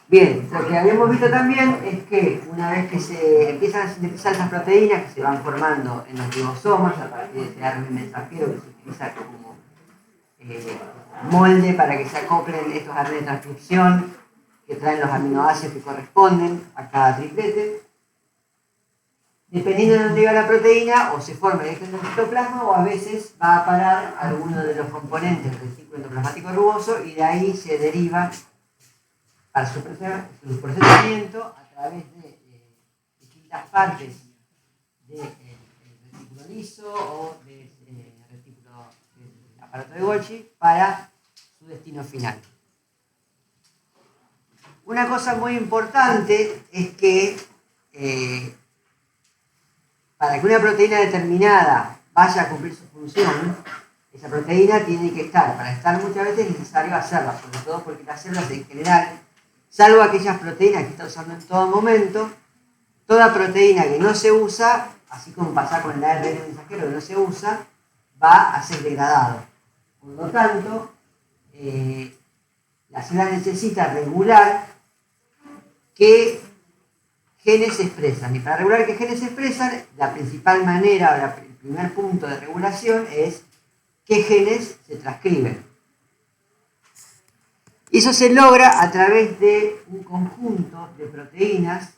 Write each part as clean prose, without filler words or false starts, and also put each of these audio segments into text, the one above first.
Bien, lo que habíamos visto también es que una vez que se empiezan a sintetizar esas proteínas que se van formando en los ribosomas a partir de ese ARN mensajero que se utiliza como molde para que se acoplen estos ARN de transcripción que traen los aminoácidos que corresponden a cada triplete. Dependiendo de dónde va la proteína, o se forma directo en el citoplasma o a veces va a parar a alguno de los componentes del ciclo endoplasmático rugoso y de ahí se deriva para su procesamiento a través de distintas partes del retículo liso o del retículo del aparato de Golgi para su destino final. Una cosa muy importante es que para que una proteína determinada vaya a cumplir su función, esa proteína tiene que estar. Para estar muchas veces es necesario hacerla, sobre todo porque las células en general, salvo aquellas proteínas que está usando en todo momento, toda proteína que no se usa, así como pasa con el ARN mensajero que no se usa, va a ser degradado. Por lo tanto, la célula necesita regular qué genes se expresan. Y para regular qué genes se expresan, la principal manera, o el primer punto de regulación es qué genes se transcriben. Y eso se logra a través de un conjunto de proteínas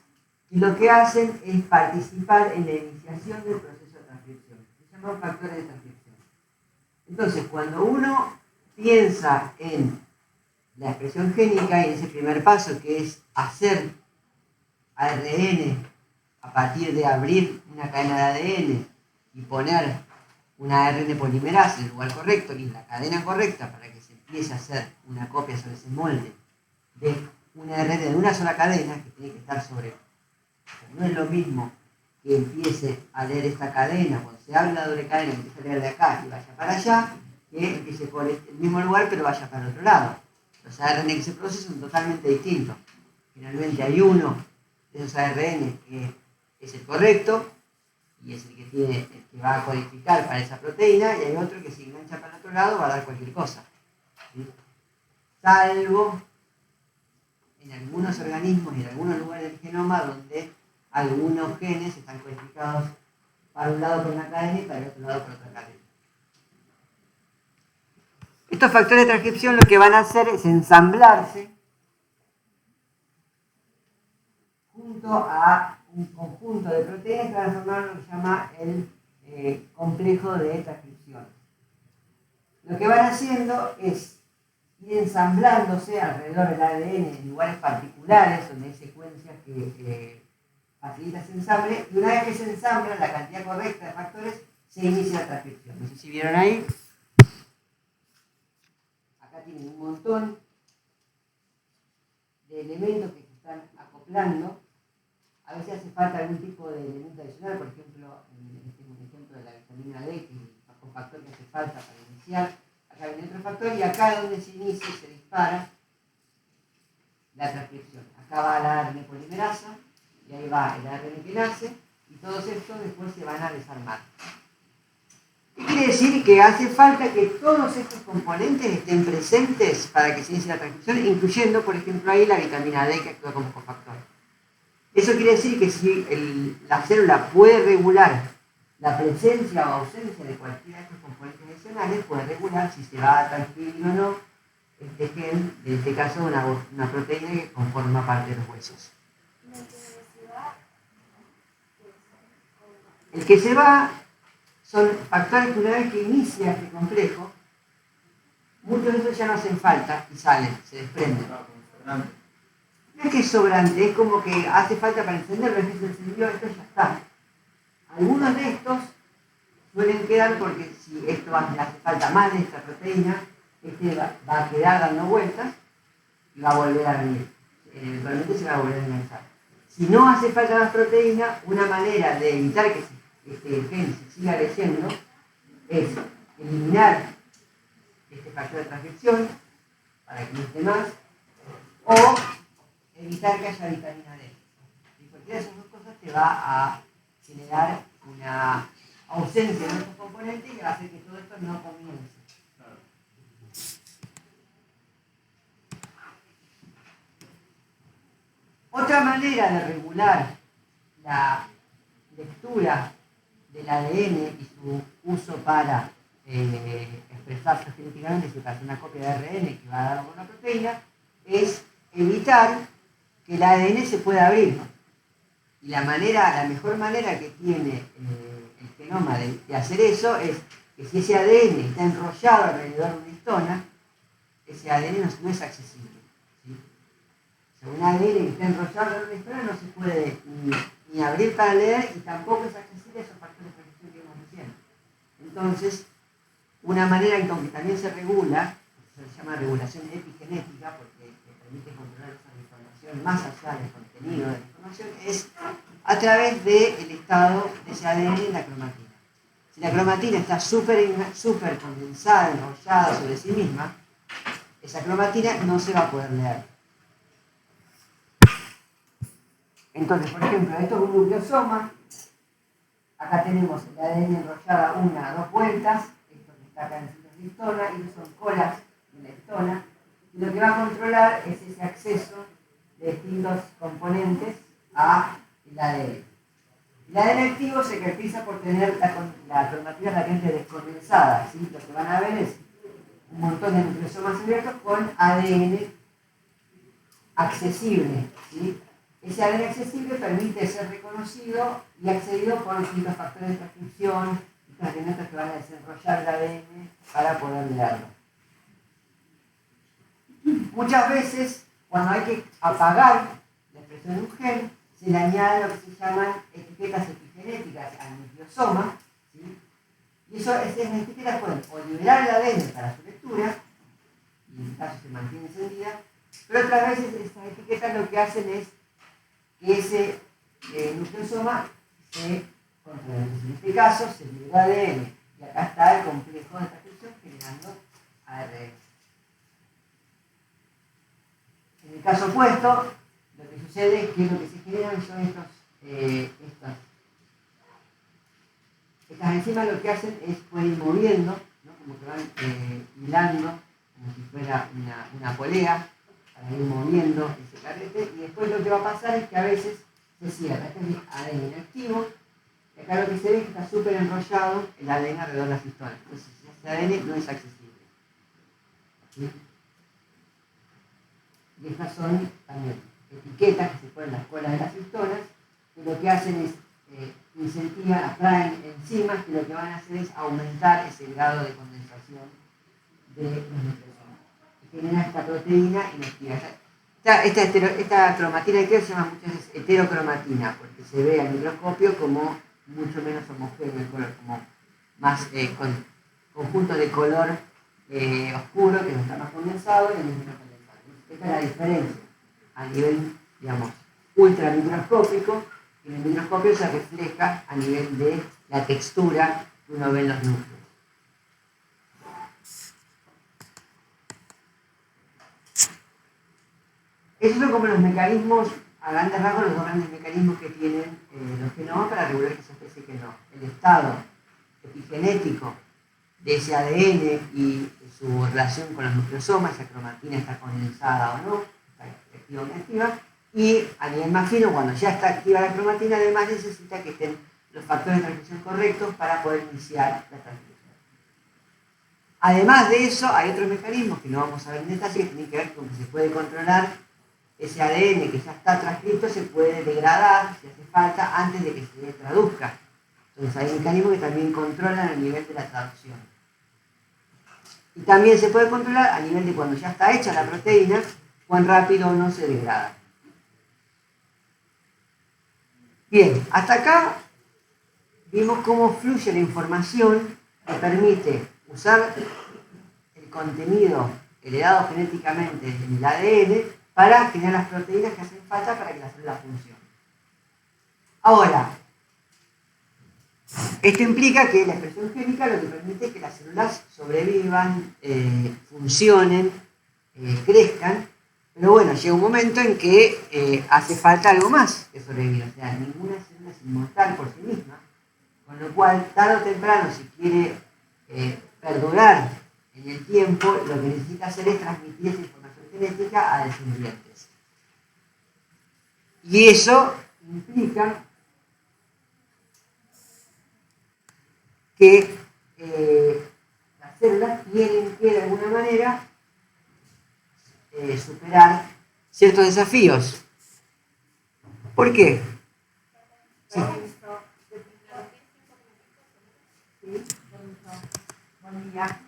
que lo que hacen es participar en la iniciación del proceso de transcripción. Se llaman factores de transcripción. Entonces, cuando uno piensa en la expresión génica y en ese primer paso que es hacer ARN a partir de abrir una cadena de ADN y poner una ARN polimerasa en el lugar correcto y en la cadena correcta para que se empiece a hacer una copia sobre ese molde de una ARN de una sola cadena que tiene que estar sobre. No es lo mismo que empiece a leer esta cadena, cuando se habla de doble cadena, empiece a leer de acá y vaya para allá, que empiece por el mismo lugar pero vaya para el otro lado. Los ARN que se producen son totalmente distintos. Generalmente hay uno de esos ARN que es el correcto y es el que va a codificar para esa proteína, y hay otro que si engancha para el otro lado va a dar cualquier cosa. ¿Sí? Salvo en algunos organismos y en algunos lugares del genoma donde algunos genes están codificados para un lado por una cadena y para el otro lado por otra cadena. Estos factores de transcripción lo que van a hacer es ensamblarse junto a un conjunto de proteínas que van a formar lo que se llama el complejo de transcripción. Lo que van haciendo es ir ensamblándose alrededor del ADN en lugares particulares donde hay secuencias que facilitan ese ensamble, y una vez que se ensambla la cantidad correcta de factores, se inicia la transcripción. No sé si vieron ahí. Acá tienen un montón de elementos que se están acoplando. A veces hace falta algún tipo de elemento adicional, por ejemplo, este es un ejemplo de la vitamina D, que es el factor que hace falta para iniciar. Acá viene otro factor y acá donde se inicia se dispara la transcripción. Acá va la ARN polimerasa y ahí va el ARN que nace, y todos estos después se van a desarmar. ¿Qué quiere decir? Que hace falta que todos estos componentes estén presentes para que se inicie la transcripción, incluyendo, por ejemplo, ahí la vitamina D que actúa como cofactor. Eso quiere decir que si la célula puede regular la presencia o ausencia de cualquiera de estos componentes adicionales, puede regular si se va a transcribir o no este gen, en este caso una proteína que conforma parte de los huesos. El que se va son factores que una vez que inicia este complejo, muchos de esos ya no hacen falta y salen, se desprenden. No es que es sobrante, es como que hace falta para encenderlo, es que se encendió, esto ya está. Algunos de estos suelen quedar porque si esto hace falta más de esta proteína, este va a quedar dando vueltas y va a volver a venir. Eventualmente se va a volver a enganchar. Si no hace falta más proteína, una manera de evitar que este gen se siga leyendo es eliminar este factor de transcripción para que no esté más, o evitar que haya vitamina D. Y cualquiera de esas dos cosas te va a generar una ausencia de estos componentes y va a hacer que todo esto no comience. manera de regular la lectura del ADN y su uso para expresarse genéticamente, si para una copia de ARN que va a dar una proteína, es evitar que el ADN se pueda abrir. Y la mejor manera que tiene el genoma de hacer eso es que si ese ADN está enrollado alrededor de una histona, ese ADN no es accesible. ¿Sí? O sea, un ADN que está enrollado alrededor de una histona no se puede ni abrir para leer y tampoco es accesible a esos factores de transcripción que vimos recién. Entonces, una manera en que también se regula, se llama regulación epigenética, porque permite controlar esa información más allá del contenido de la información, es a través del estado de ese ADN en la cromatina. Si la cromatina está súper condensada, enrollada sobre sí misma, esa cromatina no se va a poder leer. Entonces, por ejemplo, esto es un nucleosoma. Acá tenemos el ADN enrollada una a dos vueltas. Esto que está acá en el centro de la histona, y son colas de la histona. Y lo que va a controlar es ese acceso de distintos componentes al ADN. El ADN activo se caracteriza por tener la cromatina relativamente descondensada, ¿sí? Lo que van a ver es un montón de nucleosomas abiertos con ADN accesible, ¿sí? Ese ADN accesible permite ser reconocido y accedido por distintos factores de transcripción, distintos elementos que van a desenrollar el ADN para poder leerlo. Muchas veces, cuando hay que apagar la expresión de un gen, se le añade lo que se llaman etiquetas epigenéticas al nucleosoma, ¿sí? Y esas etiquetas pueden o liberar el ADN para su lectura, y en este caso se mantiene encendida, pero otras veces estas etiquetas lo que hacen es que ese nucleosoma se controle. En este caso se liberó ADN, y acá está el complejo de transcripción generando ARN. En el caso opuesto, lo que sucede es que lo que se generan son estas enzimas. Lo que hacen es pueden ir moviendo, ¿no? Como que van hilando, como si fuera una polea, para ir moviendo ese carrete, y después lo que va a pasar es que a veces se cierra. Este es el ADN inactivo, y acá lo que se ve es que está súper enrollado el ADN alrededor de las histonas. Entonces ese ADN no es accesible. ¿Sí? Y estas son también etiquetas que se ponen en las colas de las histonas, que lo que hacen es incentivan, atraen enzimas que lo que van a hacer es aumentar ese grado de condensación de los nucleosomas. Y genera esta proteína inactiva. Esta cromatina activa se llama muchas veces heterocromatina, porque se ve al microscopio como mucho menos homogéneo el color, como más con conjunto de color oscuro, que no está más condensado, y menos condensado. Esta es la diferencia a nivel, digamos, ultramicroscópico, y en el microscopio se refleja a nivel de la textura que uno ve en los núcleos. Esos son como los mecanismos, a grandes rasgos, los dos grandes mecanismos que tienen los genomas para regular que se exprese que no. El estado epigenético de ese ADN y su relación con los nucleosomas, esa cromatina está condensada o no, está activa o inactiva, y a nivel más fino, cuando ya está activa la cromatina, además necesita que estén los factores de transcripción correctos para poder iniciar la transcripción. Además de eso, hay otros mecanismos que no vamos a ver en detalle, que tienen que ver con que se puede controlar ese ADN que ya está transcrito, se puede degradar, si hace falta, antes de que se le traduzca. Entonces hay mecanismos que también controlan a nivel de la traducción. Y también se puede controlar a nivel de cuando ya está hecha la proteína, cuán rápido o no se degrada. Bien, hasta acá vimos cómo fluye la información que permite usar el contenido heredado genéticamente en el ADN para generar las proteínas que hacen falta para que la célula funcione. Ahora, esto implica que la expresión génica lo que permite es que las células sobrevivan, funcionen, crezcan, pero bueno, llega un momento en que hace falta algo más que sobrevivir. O sea, ninguna célula es inmortal por sí misma, con lo cual, tarde o temprano, si quiere perdurar en el tiempo, lo que necesita hacer es transmitir esa información genética a descendientes. Y eso implica que las células tienen que de alguna manera superar ciertos desafíos. ¿Por qué? Sí. Buen día.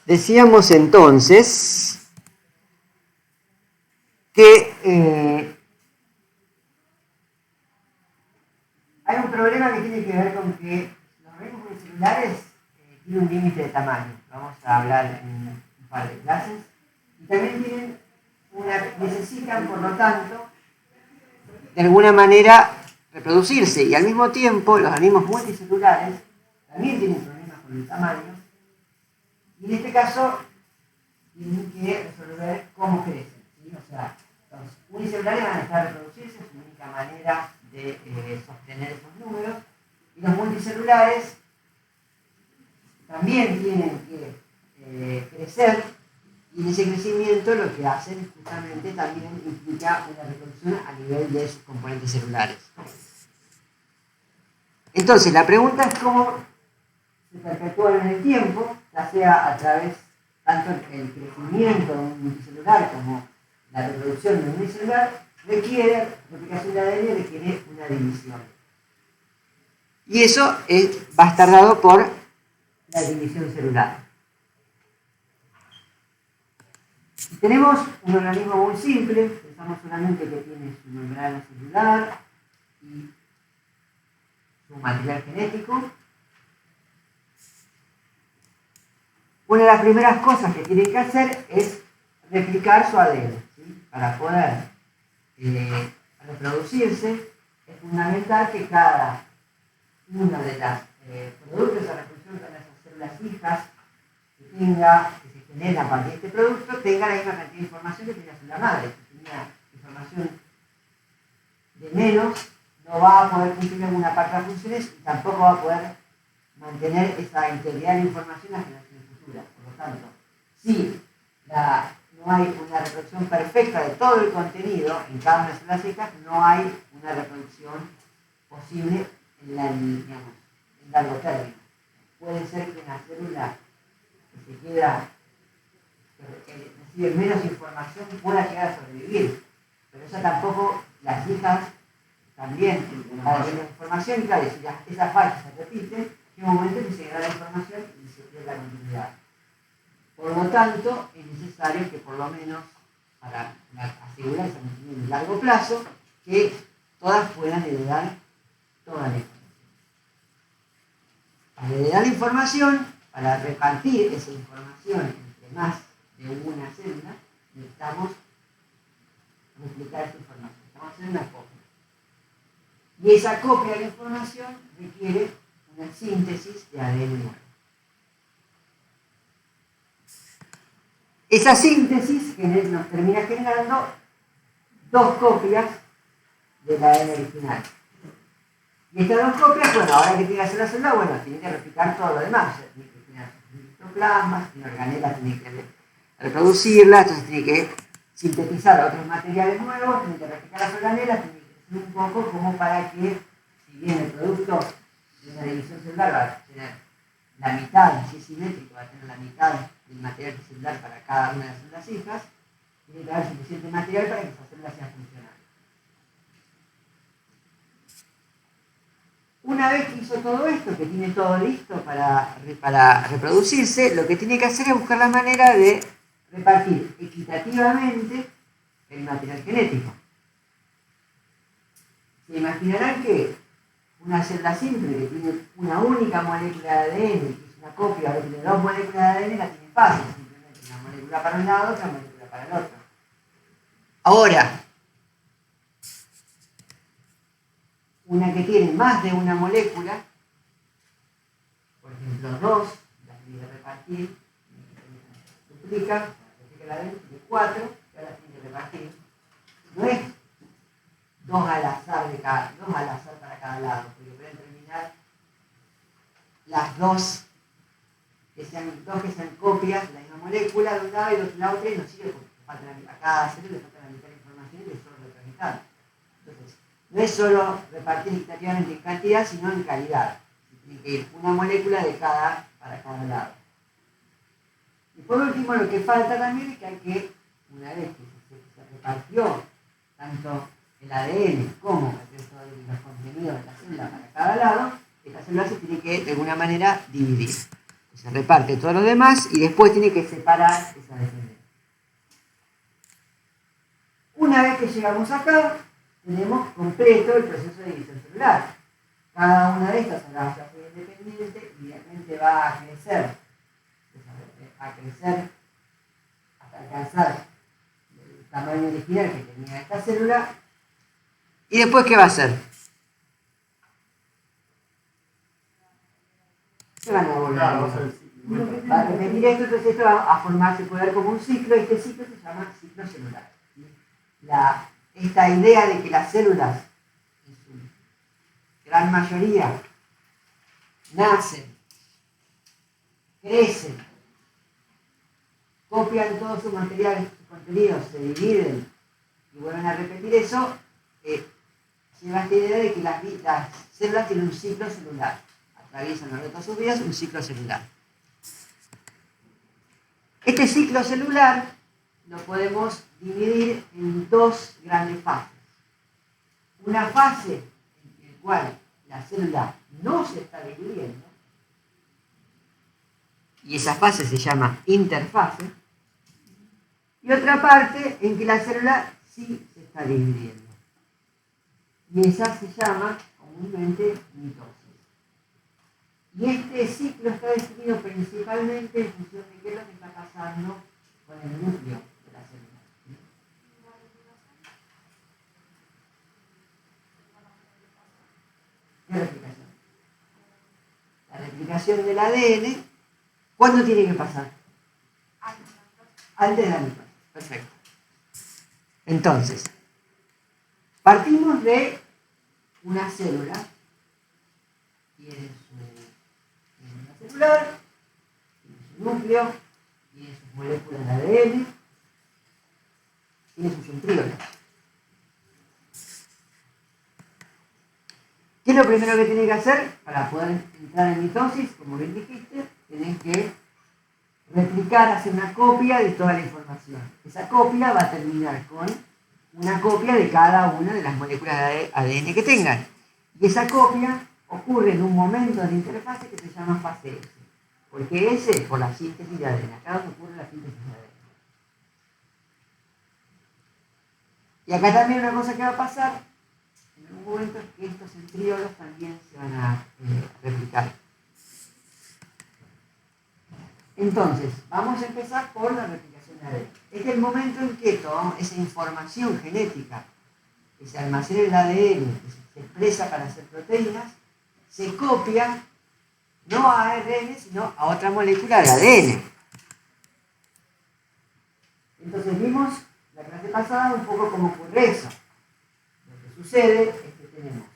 Decíamos entonces que hay un problema que tiene que ver con que los organismos unicelulares tienen un límite de tamaño. Vamos a hablar en un par de clases. Y también necesitan, por lo tanto, de alguna manera reproducirse. Y al mismo tiempo, los organismos multicelulares también tienen problemas con el tamaño. Y en este caso, tienen que resolver cómo crecen, ¿sí? O sea, los unicelulares van a estar reproducirse, es la única manera de sostener esos números. Y los multicelulares también tienen que crecer, y en ese crecimiento lo que hacen justamente también implica una reproducción a nivel de sus componentes celulares. Entonces, la pregunta es cómo se perpetúan en el tiempo, ya sea a través tanto el crecimiento de un multicelular como la reproducción de un unicelular, requiere replicación de ADN, requiere una división. Y eso va a estar dado por la división celular. Si tenemos un organismo muy simple, pensamos solamente que tiene su membrana celular y su material genético, una de las primeras cosas que tienen que hacer es replicar su ADN, ¿sí? Para poder reproducirse es fundamental que cada una de las productos de reproducción de las células hijas que se genera a partir de este producto tenga la misma cantidad de información que tiene la célula madre. Si tenía información de menos, no va a poder cumplir alguna parte de las funciones y tampoco va a poder mantener esa integridad de información a las generaciones futuras. Por lo tanto, si no hay una reproducción perfecta de todo el contenido en cada una de las células hijas, no hay una reproducción posible en largo término. Puede ser que una célula que recibe menos información pueda llegar a sobrevivir, pero esa tampoco, las hijas también van a tener información, y claro, si esa falla se repite, en un momento que se da la información y se pierde la continuidad. Por lo tanto, es necesario que por lo menos, para asegurar esa continuidad en largo plazo, que todas puedan heredar toda la información. Para heredar la información, para repartir esa información entre más de una célula, necesitamos replicar esta información. Estamos haciendo una copia. Y esa copia de la información requiere una síntesis de ADN nuevo. Esa síntesis nos termina generando dos copias del ADN original. Y estas dos copias, bueno, ahora que tiene que hacer la célula, bueno, tiene que replicar todo lo demás. O sea, tiene que generar citoplasmas, tiene organelas, tiene que reproducirla, entonces tiene que sintetizar otros materiales nuevos, tiene que replicar las organelas, tiene que crecer un poco como para que, si bien el producto de una división celular va a tener la mitad, si es simétrico, va a tener la mitad del material celular para cada una de las células hijas, tiene que haber suficiente material para que esa célula sea funcional. Una vez que hizo todo esto, que tiene todo listo para reproducirse, lo que tiene que hacer es buscar la manera de repartir equitativamente el material genético. Se imaginarán que una célula simple que tiene una única molécula de ADN, que es una copia, ahora tiene dos moléculas de ADN, la tiene fácil, simplemente una molécula para un lado, otra molécula para el otro. Ahora, una que tiene más de una molécula, por ejemplo 2, la tiene que repartir, duplica la de 4, y ahora tiene que repartir. No es 2 al azar para cada lado, porque pueden terminar las dos que sean dos que sean copias de la misma molécula de un lado y de otro lado otra, y nos sirve porque falta a cada célula le falta la mitad de la información y le sobra la otra mitad. Entonces, no es solo repartir equitativamente en cantidad, sino en calidad. Tiene que ir una molécula de cada para cada lado. Y por último, lo que falta también es que hay que, una vez que se repartió tanto el ADN como el resto de los contenidos de la célula para cada lado, esta célula se tiene que de alguna manera dividir. Se reparte todo lo demás y después tiene que separar esa descendencia. Una vez que llegamos acá, tenemos completo el proceso de división celular. Cada una de estas células va a ser independiente y realmente va a crecer hasta alcanzar el tamaño original que tenía esta célula. ¿Y después qué va a hacer? Se van a volver. Va a repetir esto, entonces esto va a formarse, puede ver como un ciclo, y este ciclo se llama ciclo celular. Esta idea de que las células, en su gran mayoría, nacen, crecen, copian todos sus materiales, sus contenidos, se dividen y vuelven a repetir eso, lleva esta idea de que las células tienen un ciclo celular. Atraviesan a lo largo de todas sus vidas un ciclo celular. Este ciclo celular lo podemos dividir en dos grandes fases. Una fase en la cual la célula no se está dividiendo, y esa fase se llama interfase, y otra parte en que la célula sí se está dividiendo. Y esa se llama comúnmente mitosis. Y este ciclo está definido principalmente en función de qué es lo que está pasando con el núcleo de la célula. ¿Qué replicación? La replicación del ADN, ¿cuándo tiene que pasar? Antes de la mitosis. Perfecto. Entonces, partimos de una célula, tiene su célula celular, tiene su núcleo, tiene sus moléculas de ADN, tiene sus centríolos. ¿Qué es lo primero que tiene que hacer para poder entrar en mitosis? Como bien dijiste, tenés que replicar, hacer una copia de toda la información. Esa copia va a terminar con una copia de cada una de las moléculas de ADN que tengan. Y esa copia ocurre en un momento de interfase que se llama fase S. Porque S por la síntesis de ADN. Acá donde ocurre la síntesis de ADN. Y acá también una cosa que va a pasar en un momento es que estos centríolos también se van a replicar. Entonces, vamos a empezar por la replicación de ADN. Este es el momento en que tomamos esa información genética que se almacena en el ADN, que se expresa para hacer proteínas, se copia no a ARN, sino a otra molécula de ADN. Entonces vimos la clase pasada un poco cómo ocurre eso. Lo que sucede es que tenemos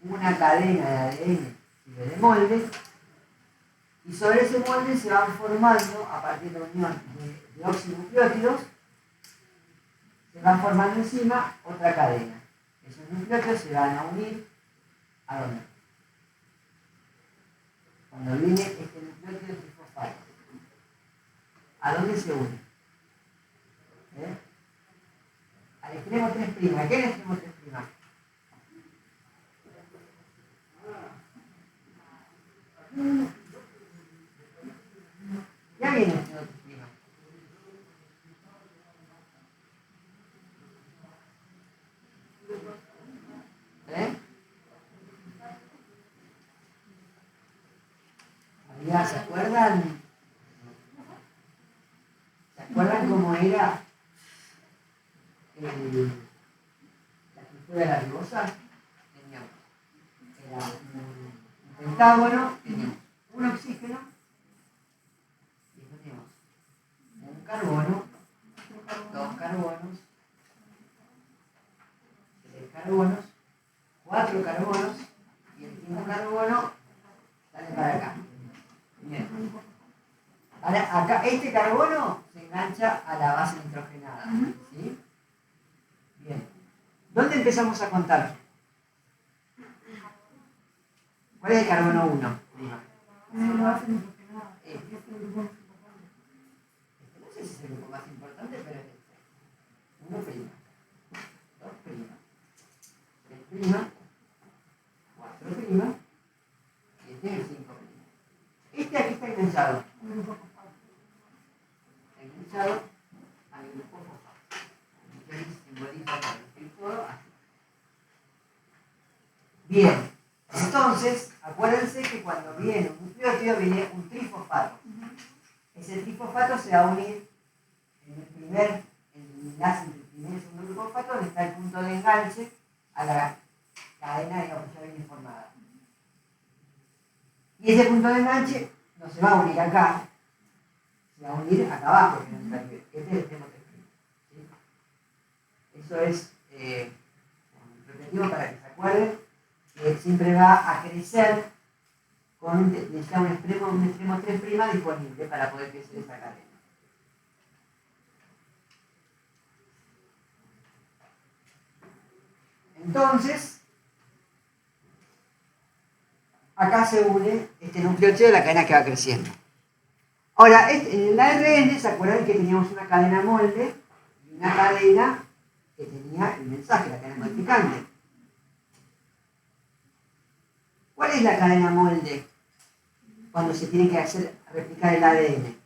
una cadena de ADN y de molde, y sobre ese molde se van formando, a partir de la unión de oxinucleótidos, se van formando encima otra cadena. Esos nucleótidos se van a unir ¿a dónde? Cuando viene este nucleótido trifosfato. ¿A dónde se une? Al extremo 3'. ¿Qué es el extremo 3'? Ya viene el extremo 3'. ¿Se acuerdan? ¿Se acuerdan cómo era la estructura de la ribosa? Teníamos, era un pentágono, teníamos un oxígeno y teníamos un carbono, dos carbonos, tres carbonos, cuatro carbonos y el quinto carbono sale para acá. Bien. Ahora, acá este carbono se engancha a la base nitrogenada. ¿Sí? Bien. ¿Dónde empezamos a contar? ¿Cuál es el carbono 1? No sé si es el grupo más importante, pero es este. 1', 2', 3', 4', y este es el 5'. Este aquí está enganchado. Está enganchado al grupo fosfato. Y ahí simboliza para el todo así. Bien, entonces, acuérdense que cuando viene un nucleótido viene un trifosfato. Ese trifosfato se va a unir en el enlace entre el primer y el segundo grupo fosfato, donde está el punto de enganche a la cadena, digamos, que ya viene formada. Y ese punto de enganche no se va a unir acá, se va a unir acá abajo, que este es el extremo 3'. ¿Sí? Eso es repetitivo para que se acuerden que siempre va a crecer con necesita un extremo 3' disponible para poder crecer esa cadena. Entonces, acá se une este nucleótido de la cadena que va creciendo. Ahora, en el ARN, ¿se acuerdan que teníamos una cadena molde y una cadena que tenía el mensaje, la cadena modificante? ¿Cuál es la cadena molde cuando se tiene que replicar el ADN?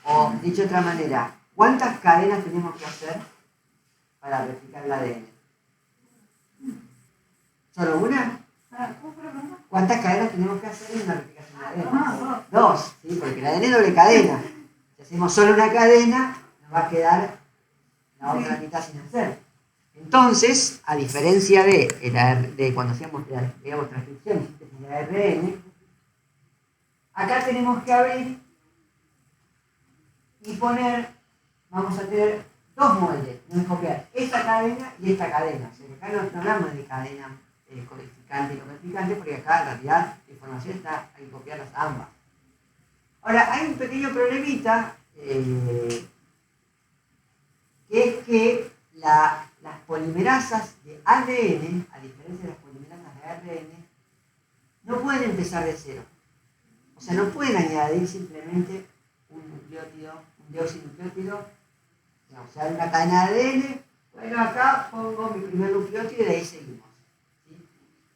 O, dicho de otra manera, ¿cuántas cadenas tenemos que hacer para replicar el ADN? ¿Solo una? ¿Cuántas cadenas tenemos que hacer en una replicación de ADN? Dos, ¿sí? Porque el ADN es doble cadena. Si hacemos solo una cadena, nos va a quedar la otra mitad sin hacer. Entonces, a diferencia de cuando hacíamos, digamos, transcripción y síntesis de ARN, acá tenemos que abrir y poner, vamos a tener dos moldes, no es copiar esta cadena y esta cadena. O sea, que acá no hablamos de cadena codificante y no codificante, porque acá en realidad la información está, hay que copiarlas ambas. Ahora, hay un pequeño problemita, que es que las polimerasas de ADN, a diferencia de las polimerasas de ARN, no pueden empezar de cero. O sea, no pueden añadir simplemente un nucleótido, un deoxinucleótido. O sea, una cadena de ADN, bueno, acá pongo mi primer nucleótido y de ahí seguimos.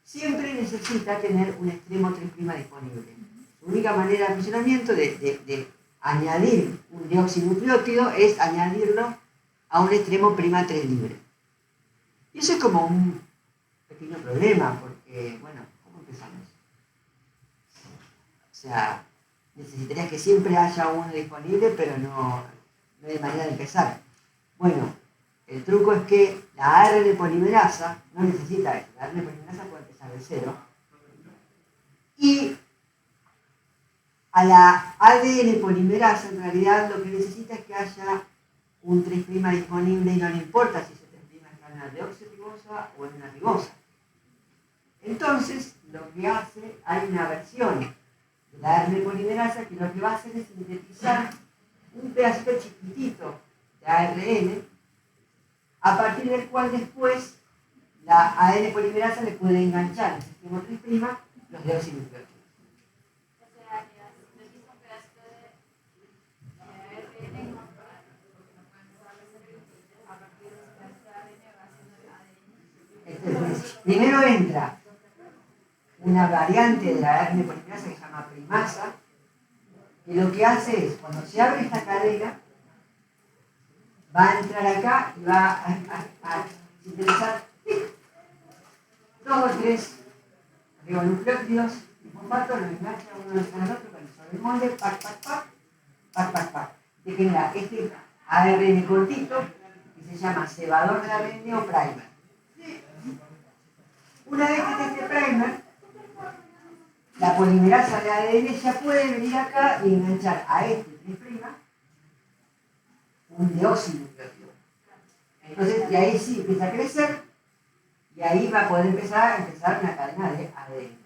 ¿Sí? Siempre necesita tener un extremo 3' disponible. La única manera de funcionamiento de añadir un deoxinucleótido es añadirlo a un extremo' 3 libre. Y eso es como un pequeño problema, porque, bueno, ¿cómo empezamos? O sea, necesitarías que siempre haya uno disponible, pero no hay manera de empezar. Bueno, el truco es que la ARN polimerasa no necesita eso. La ARN polimerasa puede empezar de cero. Y a la ADN polimerasa, en realidad, lo que necesita es que haya un 3' disponible y no le importa si ese 3' está en una deoxirribosa o en una ribosa. Entonces, lo que hace, hay una versión de la ARN polimerasa que lo que va a hacer es sintetizar un pedacito chiquitito de ARN, a partir del cual después la ADN polimerasa le puede enganchar en el extremo 3' los deoxinucleótidos. O sea, que sintetizar un pedacito de ARN porque no pueden empezar a hacer a partir de ese pedacito de ARN va haciendo el ADN. Entonces, primero entra una variante de la ARN polimerasa que se llama primasa, que lo que hace es, cuando se abre esta cadena, va a entrar acá y va a sintetizar 2 o 3 ribonucleótidos y fosfato, los engancha uno al otro con el sobremolde, pac. Se genera este ARN cortito que se llama cebador de ARN o primer. Una vez que esté este primer, la polimerasa de ADN ya puede venir acá y enganchar a este 3' un deoxinucleótido. Entonces, y ahí sí empieza a crecer, y Y ahí va a poder empezar una cadena de ADN.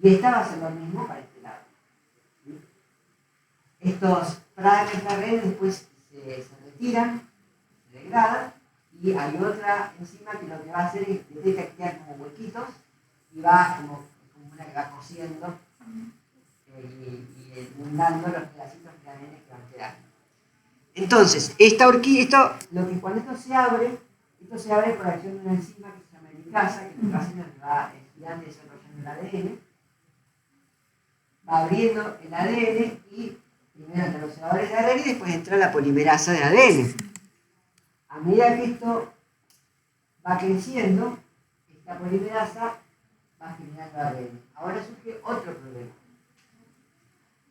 Y esta va a ser lo mismo para este lado. ¿Sí? Estos fragmentos de ARN después se retiran, se degradan, y hay otra enzima que lo que va a hacer es detecta que quedan como huequitos y va como una que va cosiendo y inundando los pedacitos de ADN que van quedando. Entonces, esta horquilla, cuando esto se abre por acción de una enzima que se llama helicasa, que lo que va haciendo es que va estirando y desarrollando el ADN, va abriendo el ADN y primero entra los observadores de ARN y después entra la polimerasa de ADN. A medida que esto va creciendo, esta polimerasa va generando ADN. Ahora surge otro problema.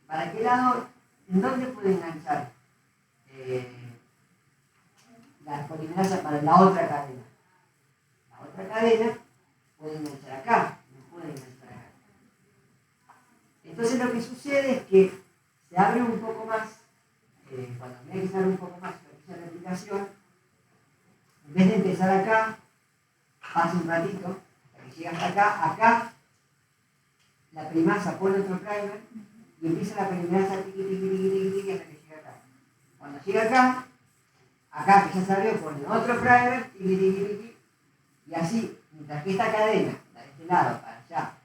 ¿Para qué lado, en dónde puede enganchar la polimerasa para la otra cadena? La otra cadena puede enganchar acá, no puede enganchar acá. Entonces lo que sucede es que se abre un poco más, cuando tiene que se abre un poco más la replicación, en vez de empezar acá, pasa un ratito, hasta que llega hasta acá la primasa pone otro primer y empieza la polimerasa tiqui, hasta que llega acá. Cuando llega acá que ya se abrió, pone otro primer, y así, mientras que esta cadena, la de este lado para allá,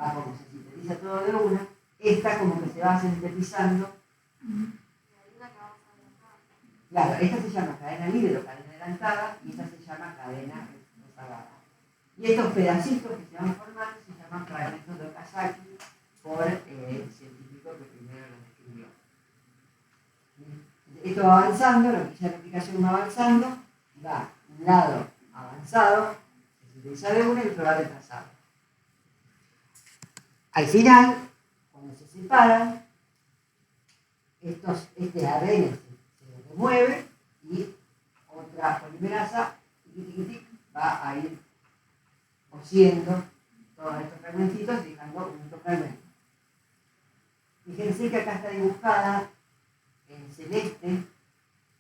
va como se sintetiza todo de una, esta como que se va sintetizando. Claro, esta se llama cadena libre o cadena adelantada y esta se llama cadena rezagada. Y estos pedacitos que se van formando se llaman fragmentos de Okazaki por el científico que primero los describió. Esto va avanzando, la replicación va avanzando, va un lado avanzado, se sintetiza de una y otro va retrasado. Al final, cuando se separan, este ADN se remueve y otra polimerasa va a ir cosiendo todos estos fragmentitos, dejando un único fragmento. Fíjense que acá está dibujada en celeste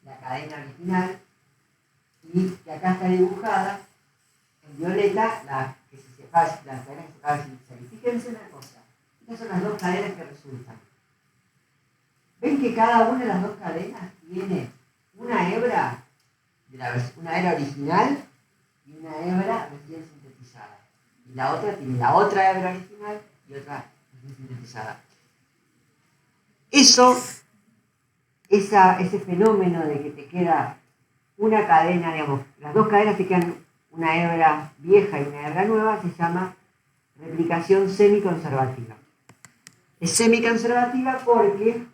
la cadena original y que acá está dibujada en violeta la que se separa, la cadena que se separa. Fíjense una cosa, estas son las dos cadenas que resultan. ¿Ven que cada una de las dos cadenas tiene una hebra, una hebra original y una hebra recién sintetizada? Y la otra tiene la otra hebra original y otra recién sintetizada. Ese fenómeno de que te queda una cadena, digamos, las dos cadenas te quedan una hebra vieja y una hebra nueva, se llama replicación semiconservativa. Es semiconservativa porque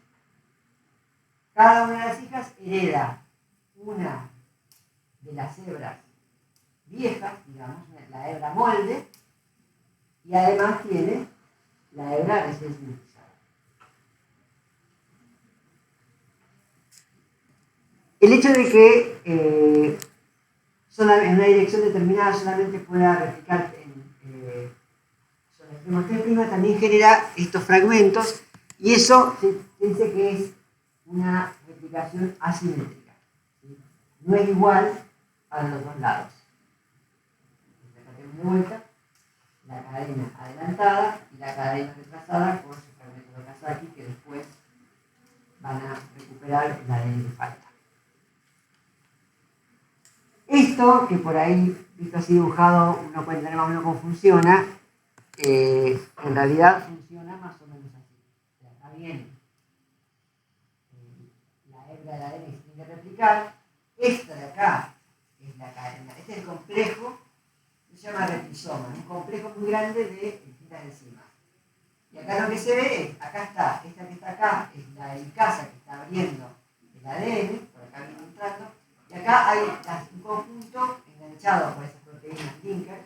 cada una de las hijas hereda una de las hebras viejas, digamos, la hebra molde, y además tiene la hebra recién sintetizada. El hecho de que en una dirección determinada solamente pueda replicar sobre el extremo T' también genera estos fragmentos, y eso se dice que es una replicación asimétrica. ¿Sí? No es igual para los dos lados. Acá tenemos de vuelta la cadena adelantada y la cadena retrasada con sus fragmentos de Okazaki que después van a recuperar el ADN que falta. Esto, que por ahí, visto así dibujado, uno puede entender más o menos cómo funciona, en realidad funciona más o menos así. O sea, acá viene la hebra de ADN que se tiene que replicar. Esta de acá es la cadena. Este es el complejo, se llama retisoma, un complejo muy grande de distintas enzimas. Y acá lo que se ve es, acá está, esta que está acá es la helicasa que está abriendo el ADN, por acá viene entrando, y acá hay un conjunto enganchado por esas proteínas linker,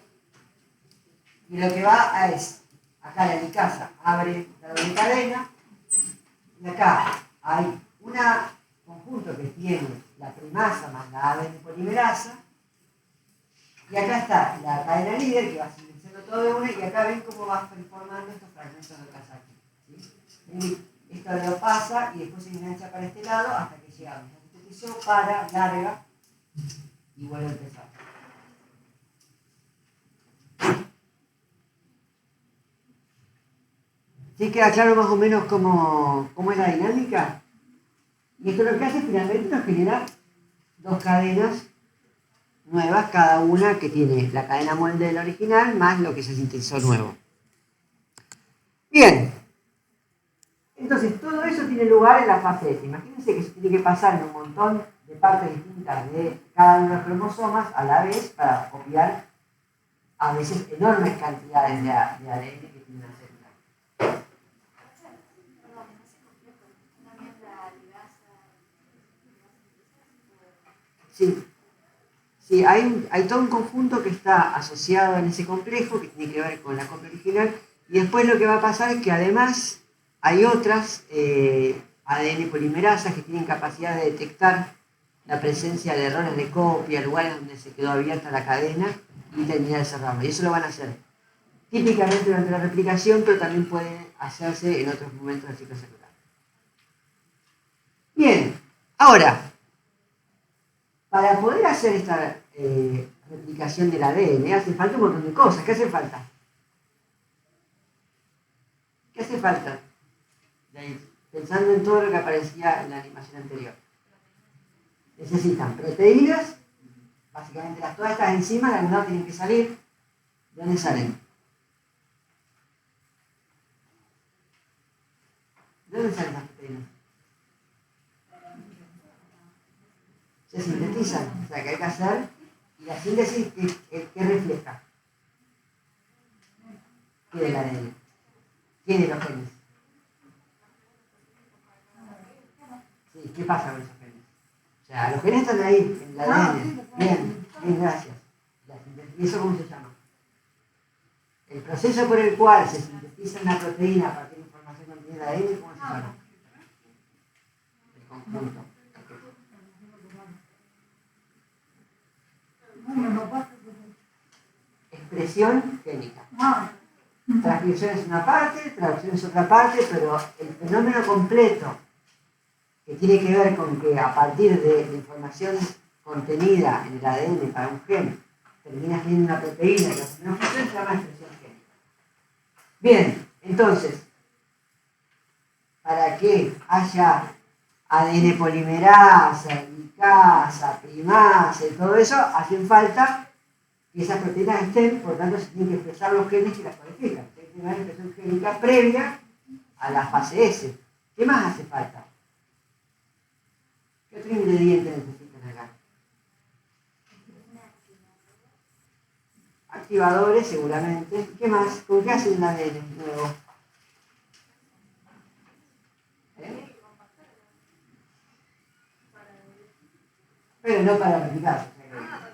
y lo que va es, acá la helicasa abre la doble cadena, y acá hay un conjunto que tiene la primasa más la ADN polimerasa, y acá está la cadena líder que va silenciando todo de una, y acá ven cómo va formando estos fragmentos de Okazaki. ¿Sí? Esto lo pasa y después se engancha para este lado hasta que llega a donde se sintetizó, para, larga y vuelve a empezar. ¿Sí queda claro más o menos cómo es la dinámica? Y esto lo que hace finalmente nos genera dos cadenas nuevas, cada una que tiene la cadena molde del original más lo que se sintetizó nuevo. Bien, entonces todo eso tiene lugar en la fase S. Imagínense que se tiene que pasar en un montón de partes distintas de cada uno de los cromosomas a la vez para copiar a veces enormes cantidades de ADN que tiene una célula. Sí. Sí, hay todo un conjunto que está asociado en ese complejo que tiene que ver con la copia original y después lo que va a pasar es que además hay otras ADN polimerasas que tienen capacidad de detectar la presencia de errores de copia, lugares donde se quedó abierta la cadena y terminar de cerrarlo. Y eso lo van a hacer típicamente durante la replicación, pero también puede hacerse en otros momentos del ciclo celular. Bien, ahora, para poder hacer esta replicación del ADN hace falta un montón de cosas. ¿Qué hace falta? ¿Qué hace falta? Pensando en todo lo que aparecía en la animación anterior. Necesitan proteínas, básicamente todas estas enzimas de algún lado tienen que salir. ¿De dónde salen? ¿De dónde salen las proteínas? Se sintetizan, o sea que hay que hacer, y la síntesis ¿qué refleja? ¿Qué del ADN? ¿Qué de los genes? Sí, ¿qué pasa con esos genes? O sea, los genes están ahí, en el ADN. Bien, bien, gracias. ¿Y eso cómo se llama? El proceso por el cual se sintetiza una proteína a partir de información contenida en el ADN, ¿cómo se llama? El conjunto. Expresión génica. Transcripción es una parte, traducción es otra parte, pero el fenómeno completo que tiene que ver con que a partir de la información contenida en el ADN para un gen termina siendo una proteína que hace una función se llama expresión génica. Bien, entonces, para que haya ADN polimerasa, helicasa, primasa y todo eso, hacen falta que esas proteínas estén, por tanto se tienen que expresar los genes que las codifican. Hay que tener una expresión génica previa a la fase S. ¿Qué más hace falta? ¿Qué otro ingrediente necesitan acá? Activadores, seguramente. ¿Qué más? ¿Con qué hacen el ADN nuevo? Pero no para replicar.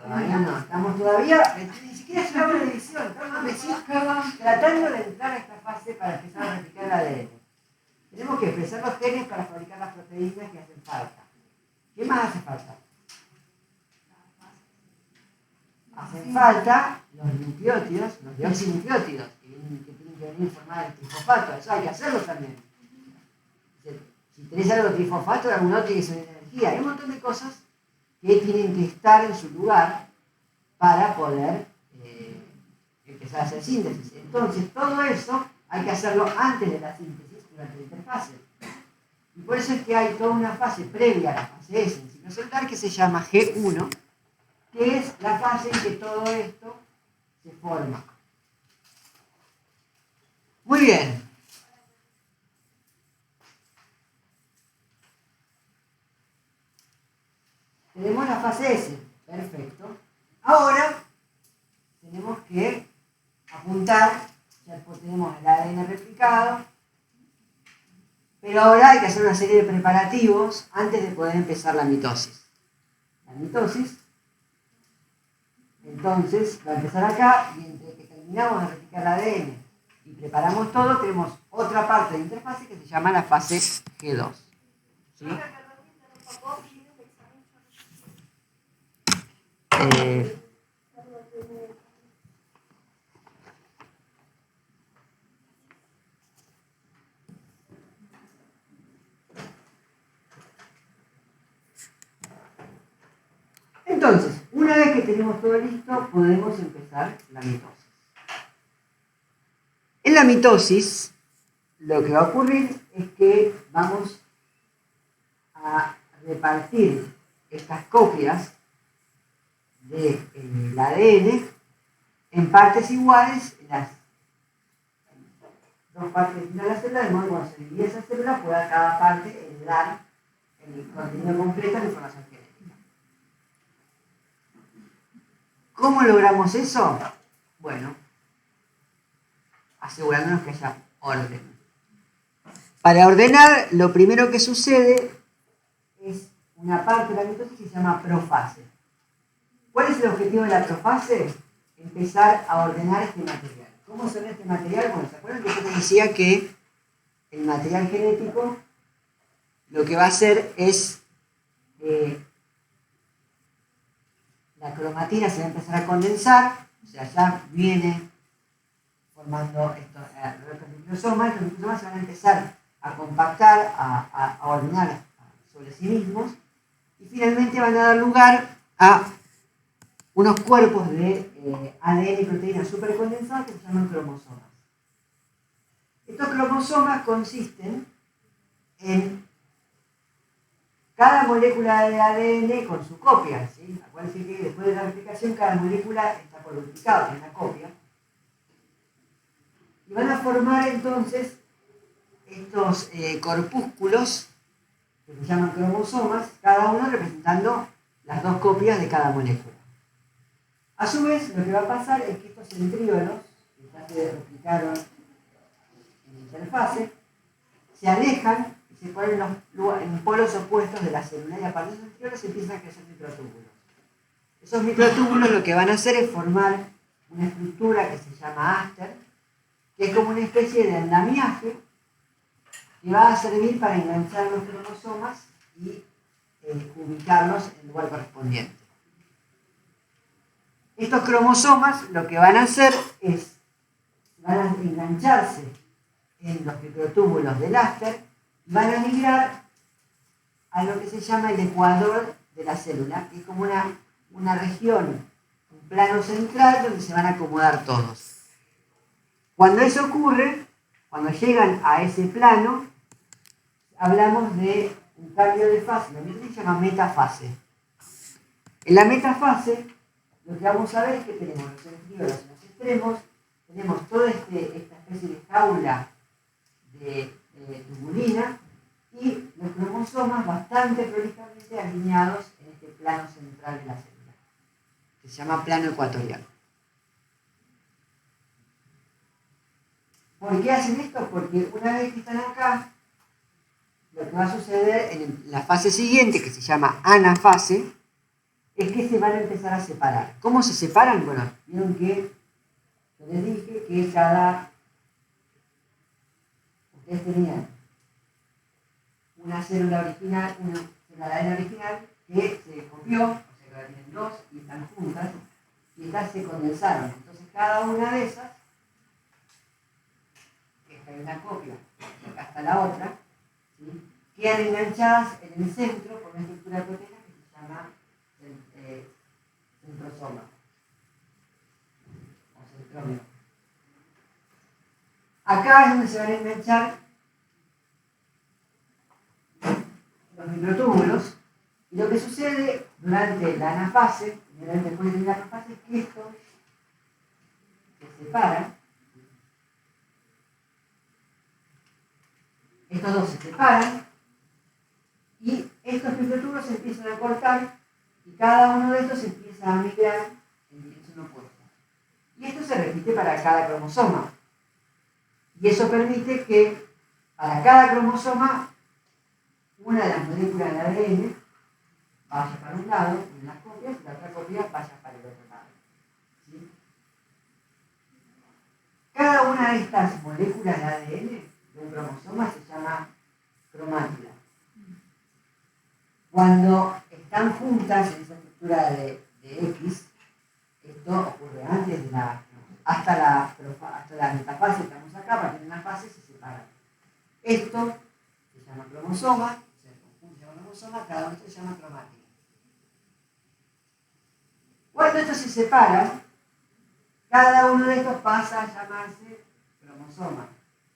Todavía no. Estamos todavía, ni siquiera llegamos a la división. Estamos recién tratando de entrar a esta fase para empezar a replicar el ADN. Tenemos que expresar los genes para fabricar las proteínas que hacen falta. ¿Qué más hace falta? Hacen falta los nucleótidos, los deoxinucleótidos, que tienen que venir en forma de trifosfato. Eso hay que hacerlo también. Si tenés algo de trifosfato, de algún lado tiene que ser energía. Hay un montón de cosas que tienen que estar en su lugar para poder empezar a hacer síntesis. Entonces, todo eso hay que hacerlo antes de la síntesis, durante la interfase. Y por eso es que hay toda una fase previa a la fase S en ciclo celular que se llama G1, que es la fase en que todo esto se forma. Muy bien. Tenemos la fase S. Perfecto. Ahora tenemos que apuntar, ya tenemos el ADN replicado, pero ahora hay que hacer una serie de preparativos antes de poder empezar la mitosis. La mitosis, entonces, va a empezar acá y entre que terminamos de replicar el ADN y preparamos todo, tenemos otra parte de interfase que se llama la fase G2. ¿Sí? Entonces, una vez que tenemos todo listo, podemos empezar la mitosis. En la mitosis, lo que va a ocurrir es que vamos a repartir estas copias del ADN en partes iguales, en las dos partes de la célula, de modo que cuando se divide esa célula pueda cada parte heredar el contenido completo de la información genética. ¿Cómo logramos eso? Bueno, asegurándonos que haya orden. Para ordenar, lo primero que sucede es una parte de la mitosis que se llama profase. ¿Cuál es el objetivo de la profase? Empezar a ordenar este material. ¿Cómo se ordena este material? Bueno, ¿se acuerdan que yo les decía que el material genético lo que va a hacer es la cromatina se va a empezar a condensar, o sea, ya viene formando estos nucleosomas, estos nucleosomas se van a empezar a compactar, a ordenar sobre sí mismos, y finalmente van a dar lugar a unos cuerpos de ADN y proteínas supercondensados que se llaman cromosomas. Estos cromosomas consisten en cada molécula de ADN con su copia, ¿sí? Acuérdense que después de la replicación cada molécula está por duplicado, tiene una copia. Y van a formar entonces estos corpúsculos que se llaman cromosomas, cada uno representando las dos copias de cada molécula. A su vez, lo que va a pasar es que estos centríolos, que ya se replicaron en la interfase, se alejan y se ponen en polos opuestos de la célula, y a partir de esos centríolos se empiezan a crecer microtúbulos. Esos microtúbulos lo que van a hacer es formar una estructura que se llama áster, que es como una especie de andamiaje que va a servir para enganchar los cromosomas y ubicarlos en el lugar correspondiente. Estos cromosomas lo que van a hacer es, van a engancharse en los microtúbulos del áster y van a migrar a lo que se llama el ecuador de la célula, que es como una región, un plano central donde se van a acomodar todos. Cuando eso ocurre, cuando llegan a ese plano, hablamos de un cambio de fase, lo que se llama metafase. En la metafase, lo que vamos a ver es que tenemos los centríolos en los extremos, tenemos toda esta especie de jaula de tubulina y los cromosomas bastante prolijamente alineados en este plano central de la célula, que se llama plano ecuatorial. ¿Por qué hacen esto? Porque una vez que están acá, lo que va a suceder en la fase siguiente, que se llama anafase, es que se van a empezar a separar. ¿Cómo se separan? Bueno, vieron que yo les dije que ustedes tenían una célula original, una célula de ADN original que se copió, o sea que ahora tienen dos y están juntas, y estas se condensaron. Entonces cada una de esas, que esta es una copia, y acá está la otra, ¿sí?, quedan enganchadas en el centro por una estructura de proteína que se llama centrosoma o centrómero. Acá es donde se van a enganchar los microtúbulos, y lo que sucede durante la anafase, después de la anafase, es que estos se separan, estos dos se separan, y estos microtúbulos se empiezan a cortar, y cada uno de estos empieza a migrar en dirección opuesta. Y esto se repite para cada cromosoma. Y eso permite que para cada cromosoma una de las moléculas de ADN vaya para un lado, en las copias, y la otra copia vaya para el otro lado. ¿Sí? Cada una de estas moléculas de ADN de un cromosoma se llama cromátila. Cuando están juntas en esa estructura de X, esto ocurre antes de hasta la metafase, estamos acá, para tener una fase se separan. Esto se llama cromosoma, el conjunto se llama cromosoma, cada uno se llama cromátila. Cuando estos se separan, cada uno de estos pasa a llamarse cromosoma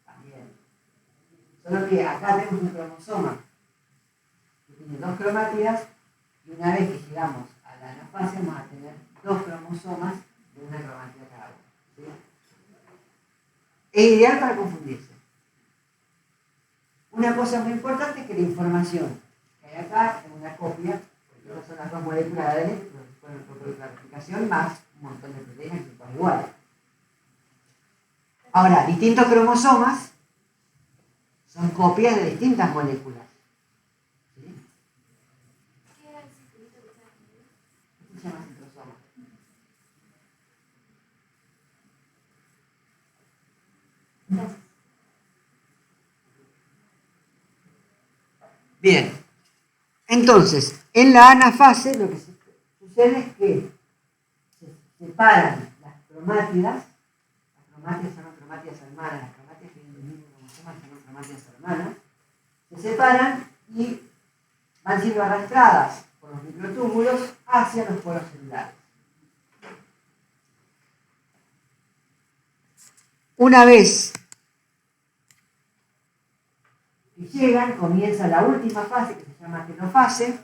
también. Solo que acá tenemos un cromosoma que tiene 2 cromátidas y una vez que llegamos a la anafase vamos a tener 2 cromosomas de una cromátida cada uno. ¿Sí? Es ideal para confundirse. Una cosa muy importante es que la información que hay acá es una copia, porque estas son las 2 moléculas de ADN que fueron por la replicación más un montón de proteínas que son todas iguales. Ahora, distintos cromosomas son copias de distintas moléculas. ¿Sí? ¿Qué era el circulito que está aquí? Esto se llama centrosoma. Gracias. Bien, entonces, en la anafase lo que sucede es que se separan las cromátidas se llaman cromátidas hermanas, las cromátidas que vienen del mismo cromosoma se llaman cromátidas hermanas, se separan y van siendo arrastradas por los microtúbulos hacia los poros celulares. Una vez que llegan, comienza la última fase que se llama telofase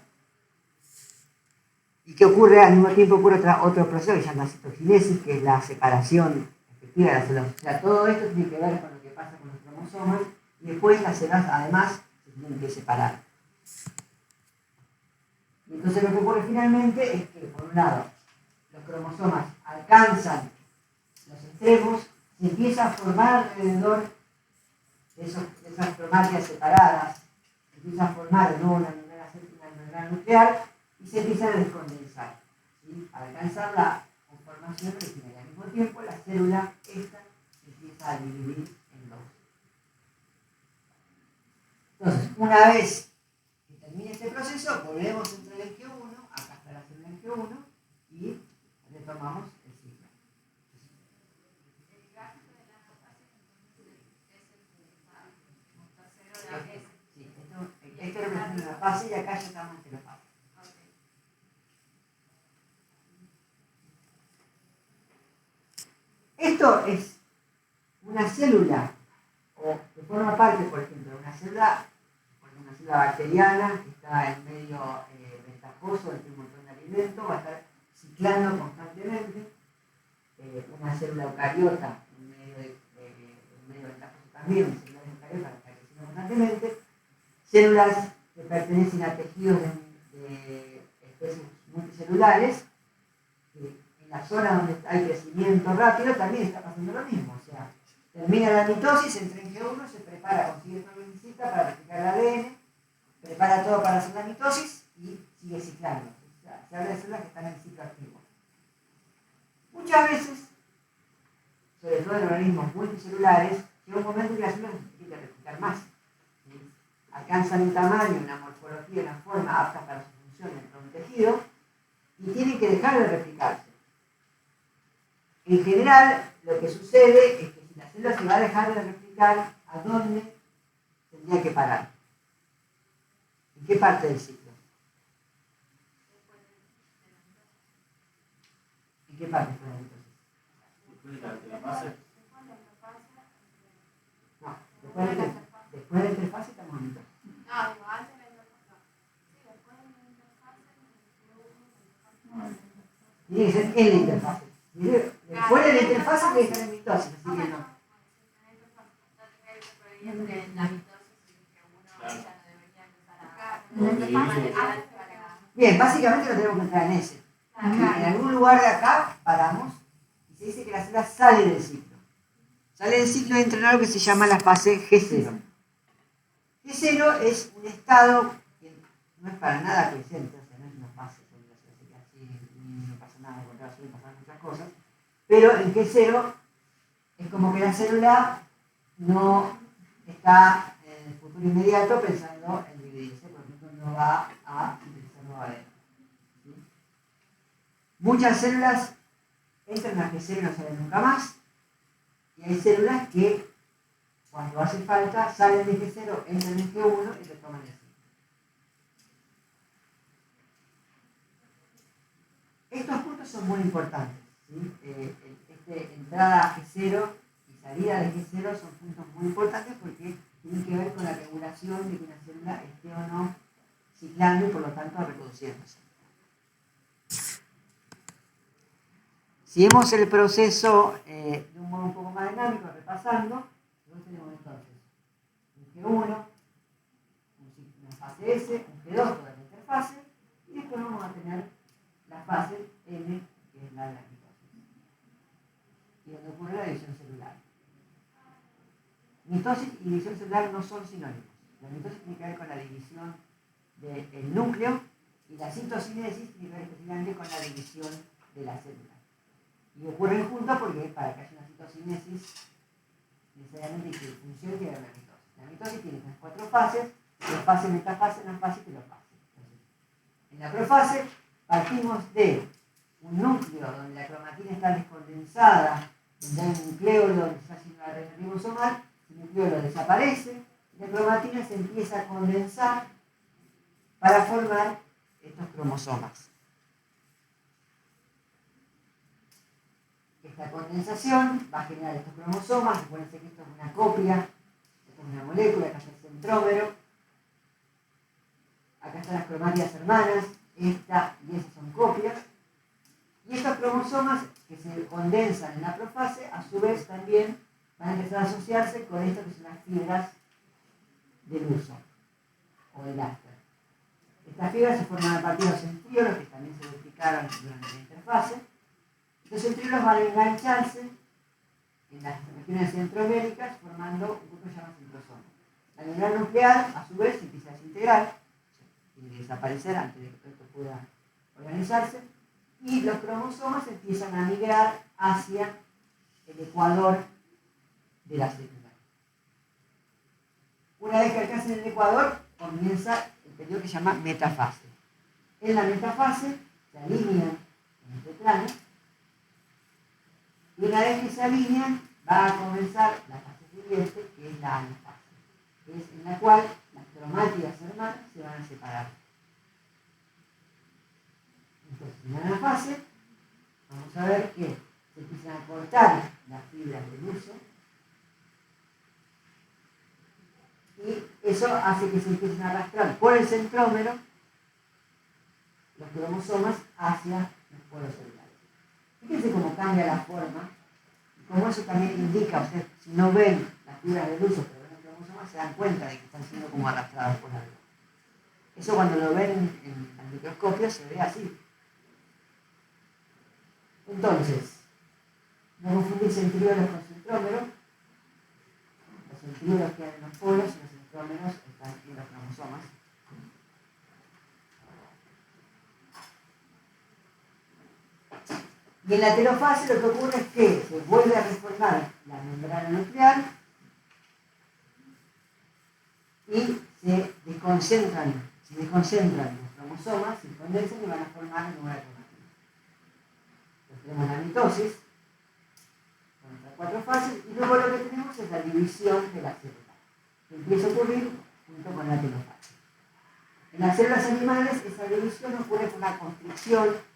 y que ocurre al mismo tiempo por otro proceso que se llama citogenesis, que es la separación efectiva de las células. O sea, todo esto tiene que ver con lo que pasa con los cromosomas y después las células además se tienen que separar. Y entonces lo que ocurre finalmente es que, por un lado, los cromosomas alcanzan los extremos, se empieza a formar alrededor de esas cromátidas separadas, se empieza a formar de nuevo una membrana nuclear y se empiezan a descondensar, ¿sí? Para alcanzar la conformación original. Al mismo tiempo, la célula esta se empieza a dividir en dos. Entonces, una vez que termine este proceso, volvemos a entrar en G1, acá está la célula en G1, y retomamos el ciclo. El gráfico de la anafase entonces es el tercero de S. Sí, esto representa la fase y acá ya estamos en la fase. Esto es una célula, o que forma parte, por ejemplo, de una célula bacteriana que está en medio ventajoso, entre un montón de alimentos, va a estar ciclando constantemente. Una célula eucariota en medio ventajoso también, una célula eucariota que está creciendo constantemente. Células que pertenecen a tejidos de especies multicelulares, que en la zona donde hay crecimiento rápido también está pasando lo mismo. O sea, termina la mitosis, entra en G1, se prepara, consigue todo lo que necesita para replicar el ADN, prepara todo para hacer la mitosis y sigue ciclando. O sea, se habla de células que están en el ciclo activo. Muchas veces, sobre todo en organismos multicelulares, llega un momento en que las células se tienen que replicar más. ¿Sí? Alcanzan un tamaño, una morfología, una forma apta para su función dentro de un tejido y tienen que dejar de replicarse. En general, lo que sucede es que si la célula se va a dejar de replicar, ¿a dónde tendría que parar? ¿En qué parte del ciclo? ¿En qué parte está la mitosis? Después de la fase. No, después de la interfase estamos en mitosis. No, digo, antes de la interfase. Sí, después de la interfase. Tiene que ser en la interfase. Después de la interfase tiene que estar en mitosis, así que no. Bien, básicamente lo tenemos que entrar en ese. En algún lugar de acá paramos y se dice que la célula sale del ciclo. Sale del ciclo y entra en algo que se llama la fase G0. G0 es un estado que no es para nada creciente, o sea, no es una fase donde la célula se queda así, no pasa nada, porque va a suelen pasar muchas cosas. Pero en G0 es como que la célula no está en el futuro inmediato pensando en dividirse, por ejemplo, no va a utilizar nueva ADN. ¿Sí? Muchas células entran a G0 y no salen nunca más, y hay células que cuando hace falta salen de G0, entran en G1 y retoman el ciclo. Estos puntos son muy importantes. ¿Sí? Entrada a G0 y salida de G0 son puntos muy importantes porque tienen que ver con la regulación de que una célula esté o no ciclando y por lo tanto reproduciéndose. Si vemos el proceso de un modo un poco más dinámico, repasando, nosotros tenemos entonces un G1, una fase S, un G2, toda la interfase, y después vamos a tener la fase M, que es la de la mitosis, y donde ocurre la división celular. Mitosis y división celular no son sinónimos. La mitosis tiene que ver con la división del núcleo y la citocinesis tiene que ver especialmente con la división de la célula. Y ocurren juntos porque para que haya una citocinesis necesariamente que funcione tiene que haber una mitosis. La mitosis tiene estas 4 fases: profase, metafase, anafase y telofase. Entonces, en la profase partimos de un núcleo donde la cromatina está descondensada, donde hay un nucleolo donde se hace una red ribosomal, el nucleolo desaparece y la cromatina se empieza a condensar para formar estos cromosomas. Esta condensación va a generar estos cromosomas. Acuérdense que esto es una copia, esto es una molécula, acá está el centrómero, acá están las cromátidas hermanas, esta y esas son copias. Y estos cromosomas que se condensan en la profase, a su vez también van a empezar a asociarse con esto que son las fibras del uso o del after. Estas fibras se forman a partir de los centriolos, que también se duplicaron durante la interfase. Los centriolos van a engancharse en las regiones centroméricas formando un grupo que se llama centrosoma. La membrana nuclear, a su vez, se empieza a desintegrar, tiene que desaparecer antes de que esto pueda organizarse, y los cromosomas empiezan a migrar hacia el ecuador de la célula. Una vez que alcancen el ecuador, comienza el periodo que se llama metafase. En la metafase se alinean en este plano, y una vez que se alinean, va a comenzar la fase siguiente, que es la anafase, que es en la cual las cromátidas hermanas se van a separar. Entonces, en la anafase, vamos a ver que se empiezan a cortar las fibras del uso, y eso hace que se empiecen a arrastrar por el centrómero los cromosomas hacia los polos celulares. Fíjense cómo cambia la forma, y como eso también indica, ustedes si no ven las fibras del uso, pero ven los cromosomas, se dan cuenta de que están siendo como arrastrados por algo. Eso cuando lo ven en el microscopio se ve así. Entonces, no confundir centriolos con centrómeros. Los centriolos quedan en los polos y los centrómeros están en los cromosomas. Y en la telofase lo que ocurre es que se vuelve a reformar la membrana nuclear y se desconcentran los cromosomas, se condensan y van a formar una nueva cromatina. Entonces tenemos la mitosis, con estas 4 fases, y luego lo que tenemos es la división de la célula, que empieza a ocurrir junto con la telofase. En las células animales esa división ocurre con una constricción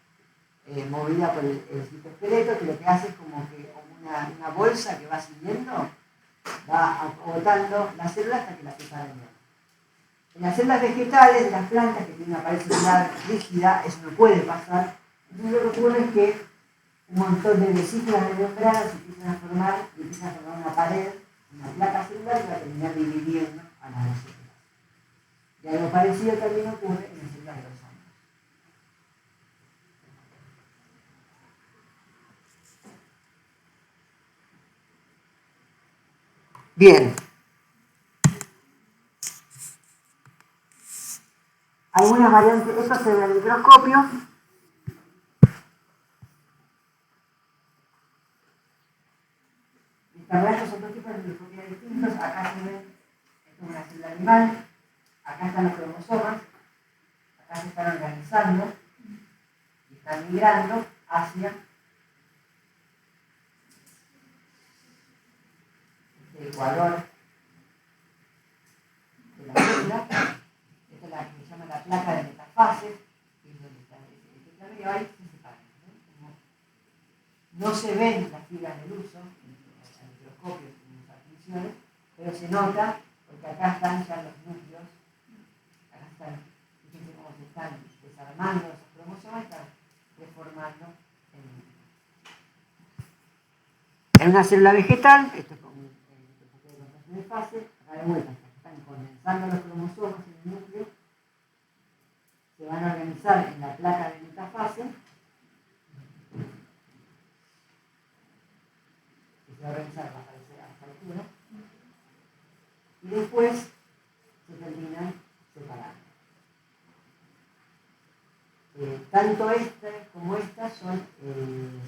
movida por el citoesqueleto, que lo que hace es como una bolsa que va siguiendo, va agotando la célula hasta que la separa en dos. En las células vegetales de las plantas que tienen una pared celular rígida, eso no puede pasar. Entonces lo que ocurre es que un montón de vesículas de membrana se empiezan a formar y empiezan a formar una pared, una placa celular que va a terminar dividiendo a las dos células. Y algo parecido también ocurre en las células de los hongos. Bien. Algunas variantes, esto se ve en el microscopio. Estos son dos tipos de microscopias distintos. Acá se ve, esto es una célula animal, acá están los cromosomas, acá se están organizando y están migrando hacia el ecuador de la célula. Esta es la que se llama la placa de metafase, que es donde está este plano, y ahí se separan. No se ven las fibras del uso, al microscopio en las funciones, pero se nota, porque porque acá están ya los núcleos, acá están, fíjense cómo se están desarmando esos cromosomas, están deformando en una célula vegetal. Esto es como un proceso de contracción de fase, acá de vuelta están condensando los cromosomas en el núcleo, se van a organizar en la placa de metafase, que se va a organizar a esta altura, y después se terminan separando. Tanto esta como esta son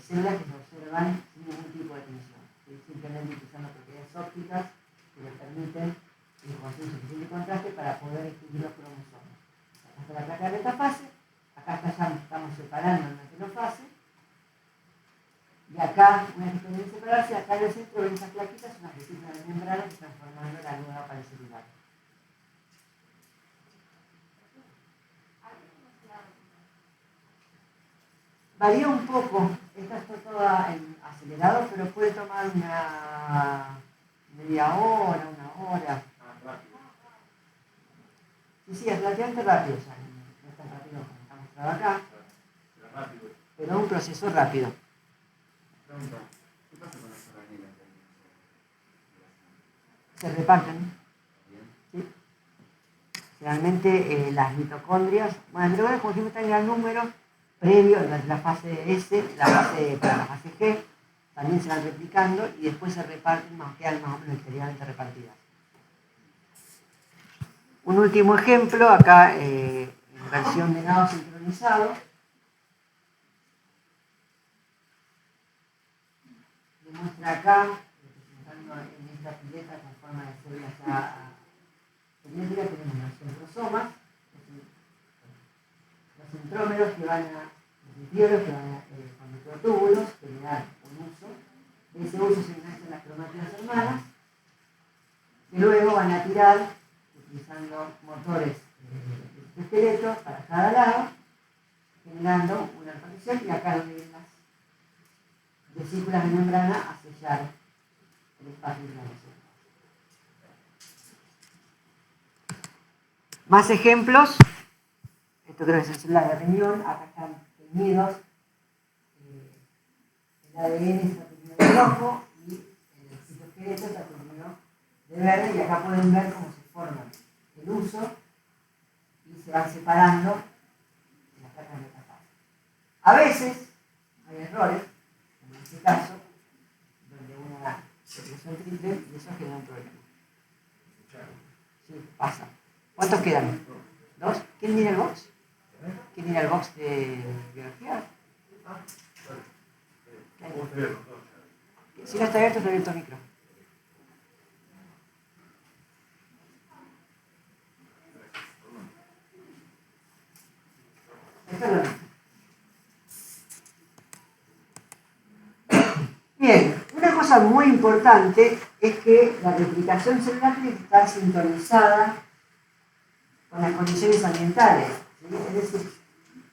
células que se observan sin ningún tipo de tensión, simplemente utilizando propiedades ópticas que les permiten conseguir suficiente contraste para poder distinguir los cromosomas. Acá está la placa de metafase, acá ya estamos separando en la telofase, y acá, una vez que pueden separarse, acá en el centro ven esas plaquitas, unas vesículas de membrana que están formando la nueva pared celular. Varía un poco, esta está toda en acelerado, pero puede tomar una media hora, una hora. Sí, es relativamente rápido, o sea, no es tan rápido como está mostrado acá, pero es un proceso rápido. ¿Qué pasa con las organelles? Se reparten. ¿Sí? Generalmente las mitocondrias, bueno, las mitocondrias como siempre están en gran número, previo a la fase S, para la fase G, también se van replicando y después se reparten, quedan más o menos exteriormente repartidas. Un último ejemplo, acá en versión de nado sincronizado. Demuestra acá, representando en esta pileta con forma de células ya simétricas, tenemos los centrosomas, los centrómeros que van a, los centríolos que van a, con microtúbulos, que le dan un uso. De ese uso se enganchan las cromátidas hermanas, que luego van a tirar, utilizando motores de esqueleto para cada lado, generando una protección, y acá donde ven las vesículas de membrana a sellar el espacio de la célula. Más ejemplos. Esto creo que es células de riñón. Acá están teñidos. El ADN está teñido de rojo y el citoesqueleto está teñido de verde. Y acá pueden ver cómo se forman el uso y se van separando en las placas de metafase. A veces hay errores, como en este caso, donde una secreción triple y eso genera un problema. Sí, pasa. ¿Cuántos quedan? ¿Dos? ¿Quién mira el box? ¿Quién mira el box de biología? Si no está abierto el micro. Esto es lo mismo. Bien, una cosa muy importante es que la replicación celular tiene que estar sintonizada con las condiciones ambientales. ¿Sí? Es decir,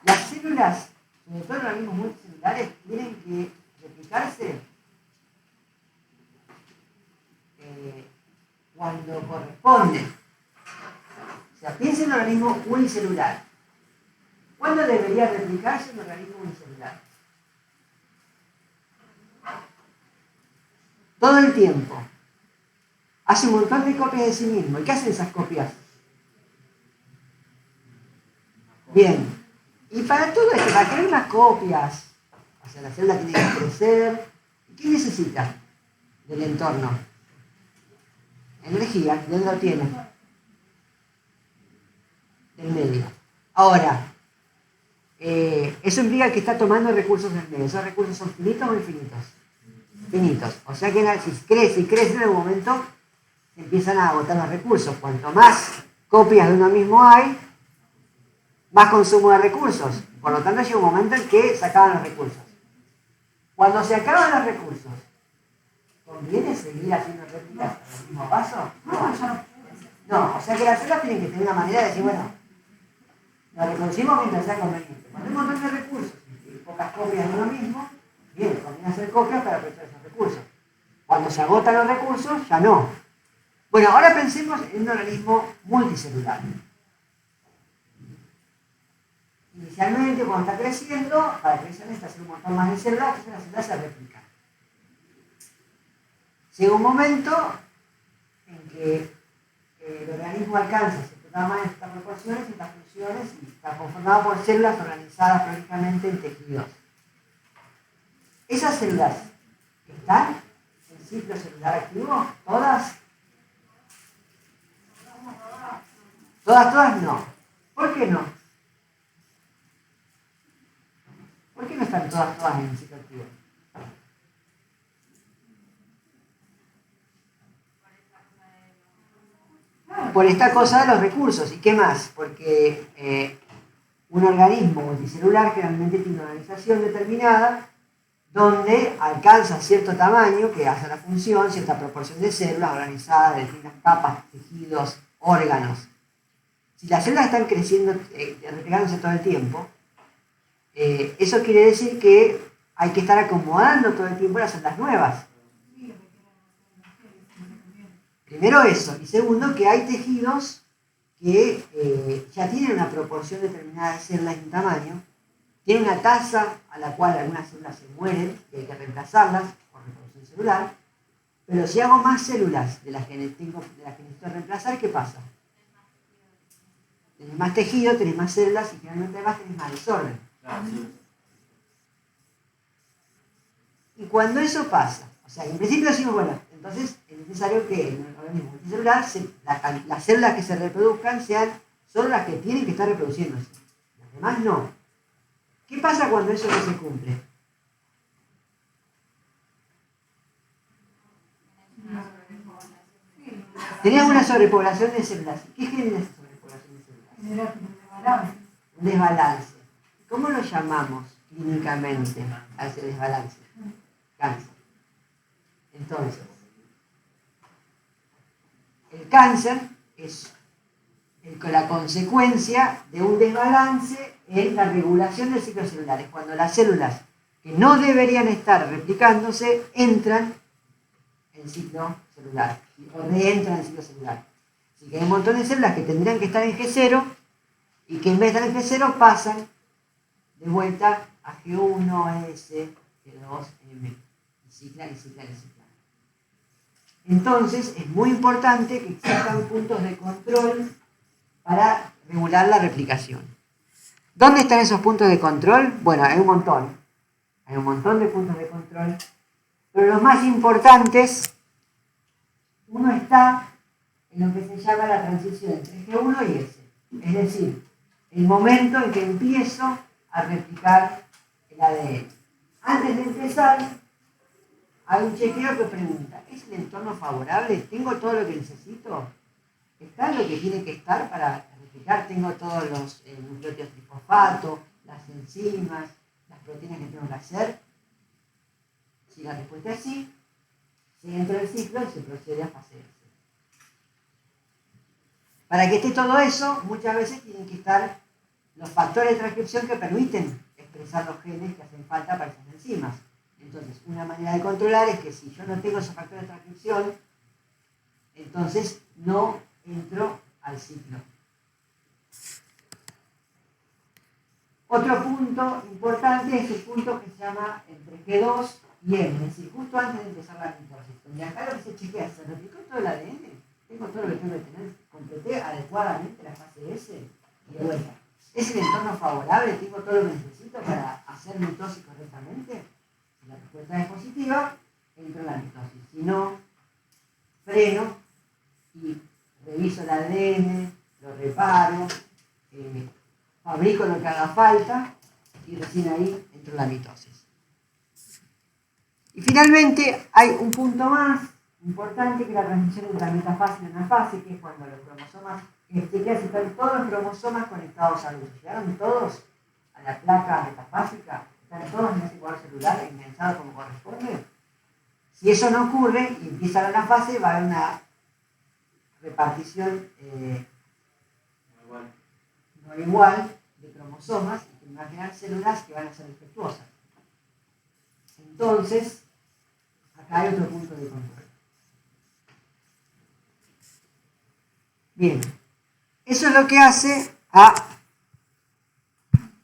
las células, sobre todo los organismos multicelulares, tienen que replicarse cuando corresponde. O sea, piensen en un organismo unicelular. ¿Cuándo debería replicarse un organismo unicelular? Todo el tiempo. Hace un montón de copias de sí mismo. ¿Y qué hacen esas copias? Bien. Y para todo esto, para crear las copias, o sea, la célula tiene que crecer. ¿Qué necesita del entorno? Energía. ¿De dónde lo tiene? Del medio. Ahora, eso implica que está tomando recursos del medio. ¿Esos recursos son finitos o infinitos? Finitos. O sea que si crece y crece, en algún momento se empiezan a agotar los recursos. Cuanto más copias de uno mismo hay, más consumo de recursos. Por lo tanto, llega un momento en que se acaban los recursos. Cuando se acaban los recursos, ¿conviene seguir haciendo réplicas al mismo paso? No, o sea que las células tienen que tener una manera de decir, bueno, lo reproducimos mientras sea conveniente. Cuando hay un montón de recursos y pocas copias de uno mismo, bien, conviene hacer copias para aprovechar esos recursos. Cuando se agotan los recursos, ya no. Bueno, ahora pensemos en un organismo multicelular. Inicialmente, cuando está creciendo, para crecer necesita hacer un montón más de células, entonces las células se replican. Llega un momento en que el organismo alcanza cierto tamaño, ciertas proporciones, ciertas funciones y está conformado por células organizadas prácticamente en tejidos. Esas células que están en ciclo celular activo, todas no. ¿Por qué no? ¿Por qué no están todas en ciclo activo? Por esta cosa de los recursos. ¿Y qué más? Porque un organismo multicelular generalmente tiene una organización determinada donde alcanza cierto tamaño que hace la función, cierta proporción de células organizadas de distintas capas, tejidos, órganos. Si las células están creciendo, replicándose todo el tiempo, eso quiere decir que hay que estar acomodando todo el tiempo las células nuevas. Primero eso, y segundo que hay tejidos que ya tienen una proporción determinada de células y un tamaño, tienen una tasa a la cual algunas células se mueren y hay que reemplazarlas por reproducción celular, pero si hago más células de las que necesito reemplazar, ¿qué pasa? Tenés más tejido, tenés más células y finalmente además tenés más desorden. Y cuando eso pasa, o sea, en principio decimos, bueno, entonces es necesario que en el organismo multicelular las células que se reproduzcan sean solo las que tienen que estar reproduciéndose. Las demás no. ¿Qué pasa cuando eso no se cumple? Tenés una sobrepoblación de células. ¿Qué genera esa sobrepoblación de células? Un desbalance. ¿Cómo lo llamamos clínicamente a ese desbalance? Cáncer. Entonces, el cáncer es la consecuencia de un desbalance en la regulación del ciclo celular. Es cuando las células que no deberían estar replicándose entran en ciclo celular o reentran en ciclo celular. Así que hay un montón de células que tendrían que estar en G0 y que en vez de estar en G0 pasan de vuelta a G1, S, G2, M. Y ciclan. Entonces es muy importante que existan puntos de control para regular la replicación. ¿Dónde están esos puntos de control? Bueno, hay un montón. Hay un montón de puntos de control. Pero los más importantes, uno está en lo que se llama la transición entre G1 y S. Es decir, el momento en que empiezo a replicar el ADN. Antes de empezar, hay un chequeo que pregunta, ¿es el entorno favorable? ¿Tengo todo lo que necesito? ¿Está lo que tiene que estar para replicar? ¿Tengo todos los nucleótidos trifosfato, las enzimas, las proteínas que tengo que hacer? Si la respuesta es sí, se entra el ciclo y se procede a fase S. Para que esté todo eso, muchas veces tienen que estar los factores de transcripción que permiten expresar los genes que hacen falta para esas enzimas. Entonces, una manera de controlar es que si yo no tengo esos factores de transcripción, entonces no entro al ciclo. Otro punto importante es el punto que se llama entre G2 y M, es decir, justo antes de empezar la mitosis. Donde acá lo que se chequea, ¿se replicó todo el ADN? ¿Tengo todo lo que tengo que tener? ¿Completé adecuadamente la fase S? Y de vuelta, ¿es el entorno favorable? ¿Tengo todo lo que necesito para hacer mitosis correctamente? Si la respuesta es positiva, entro en la mitosis. Si no, freno y reviso el ADN, lo reparo, fabrico lo que haga falta y recién ahí entro en la mitosis. Y finalmente hay un punto más importante que es la transición entre la metafase y la anafase, que es cuando los cromosomas, chequea si están todos los cromosomas conectados al uso. ¿Llegaron todos a la placa metafásica? ¿Están todos en ese cuadro celular enganchados como corresponde? Si eso no ocurre y empieza la anafase, va a haber una repartición no igual de cromosomas y que van a generar células que van a ser defectuosas. Entonces, acá hay otro punto de control. Bien, eso es lo que hace a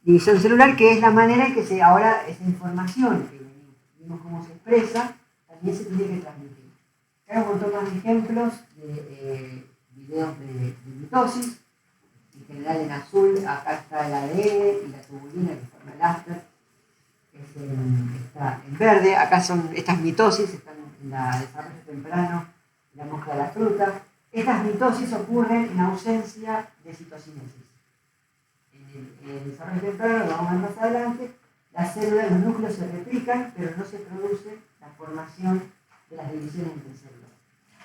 división celular, que es la manera en que ahora esa información que vimos cómo se expresa, también se tiene que transmitir. Acá hay un montón más de ejemplos de videos de mitosis. En general en azul, acá está el ADN y la tubulina que forma el after. Está en verde, acá son estas mitosis, están en el desarrollo temprano de la mosca de la fruta. Estas mitosis ocurren en ausencia de citocinesis. En el desarrollo temprano, lo vamos a ver más adelante, las células, los núcleos se replican, pero no se produce la formación de las divisiones entre células.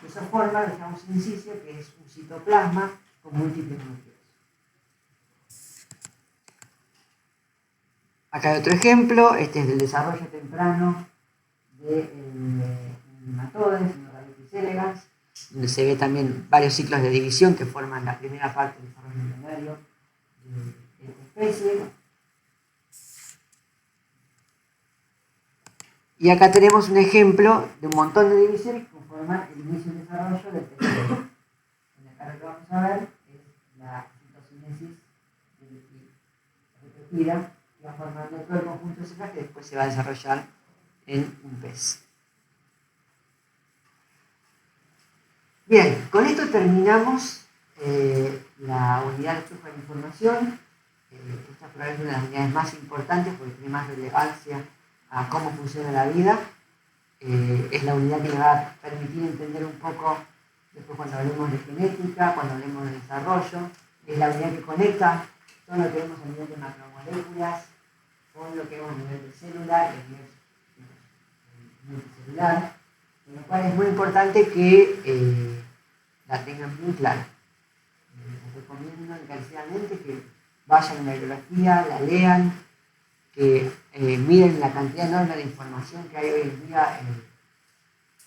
Eso forma lo que llamamos inciso, que es un citoplasma con múltiples núcleos. Acá hay otro ejemplo, este es del desarrollo temprano de nematodes, Raditis elegans, donde se ve también varios ciclos de división que forman la primera parte del desarrollo embrionario de esta especie. Y acá tenemos un ejemplo de un montón de divisiones que conforman el inicio del desarrollo del tejido. Acá lo que vamos a ver es la citocinesis repetida, que va formando todo el conjunto de células que después se va a desarrollar en un pez. Bien, con esto terminamos la unidad de flujo de información. Esta probablemente es una de las unidades más importantes porque tiene más relevancia a cómo funciona la vida. Es la unidad que le va a permitir entender un poco, después cuando hablemos de genética, cuando hablemos de desarrollo. Es la unidad que conecta todo lo que vemos a nivel de macromoléculas con lo que vemos a nivel de célula y a nivel multicelular, con lo cual es muy importante que la tengan muy clara. Les recomiendo encarecidamente que vayan a la bibliografía, la lean, que miren la cantidad enorme de información que hay hoy en día en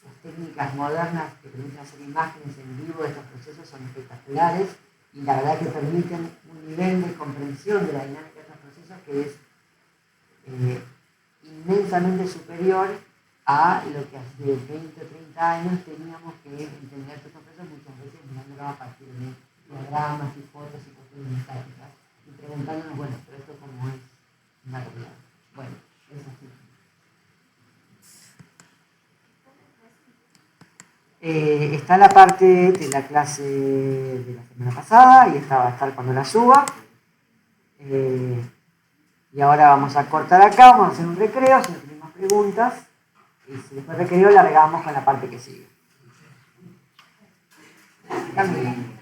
las técnicas modernas que permiten hacer imágenes en vivo de estos procesos son espectaculares y la verdad que permiten un nivel de comprensión de la dinámica de estos procesos que es inmensamente superior a lo que hace 20 o 30 años teníamos que entender estos procesos muchas veces mirándolo a partir de diagramas y fotos y cuestiones estáticas y preguntándonos, bueno, pero esto cómo es una realidad. Bueno, es así. Está la parte de la clase de la semana pasada y esta va a estar cuando la suba. Y ahora vamos a cortar acá, vamos a hacer un recreo, si no tienen más preguntas. Y si después del recreo largamos con la parte que sigue. También.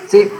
Sí.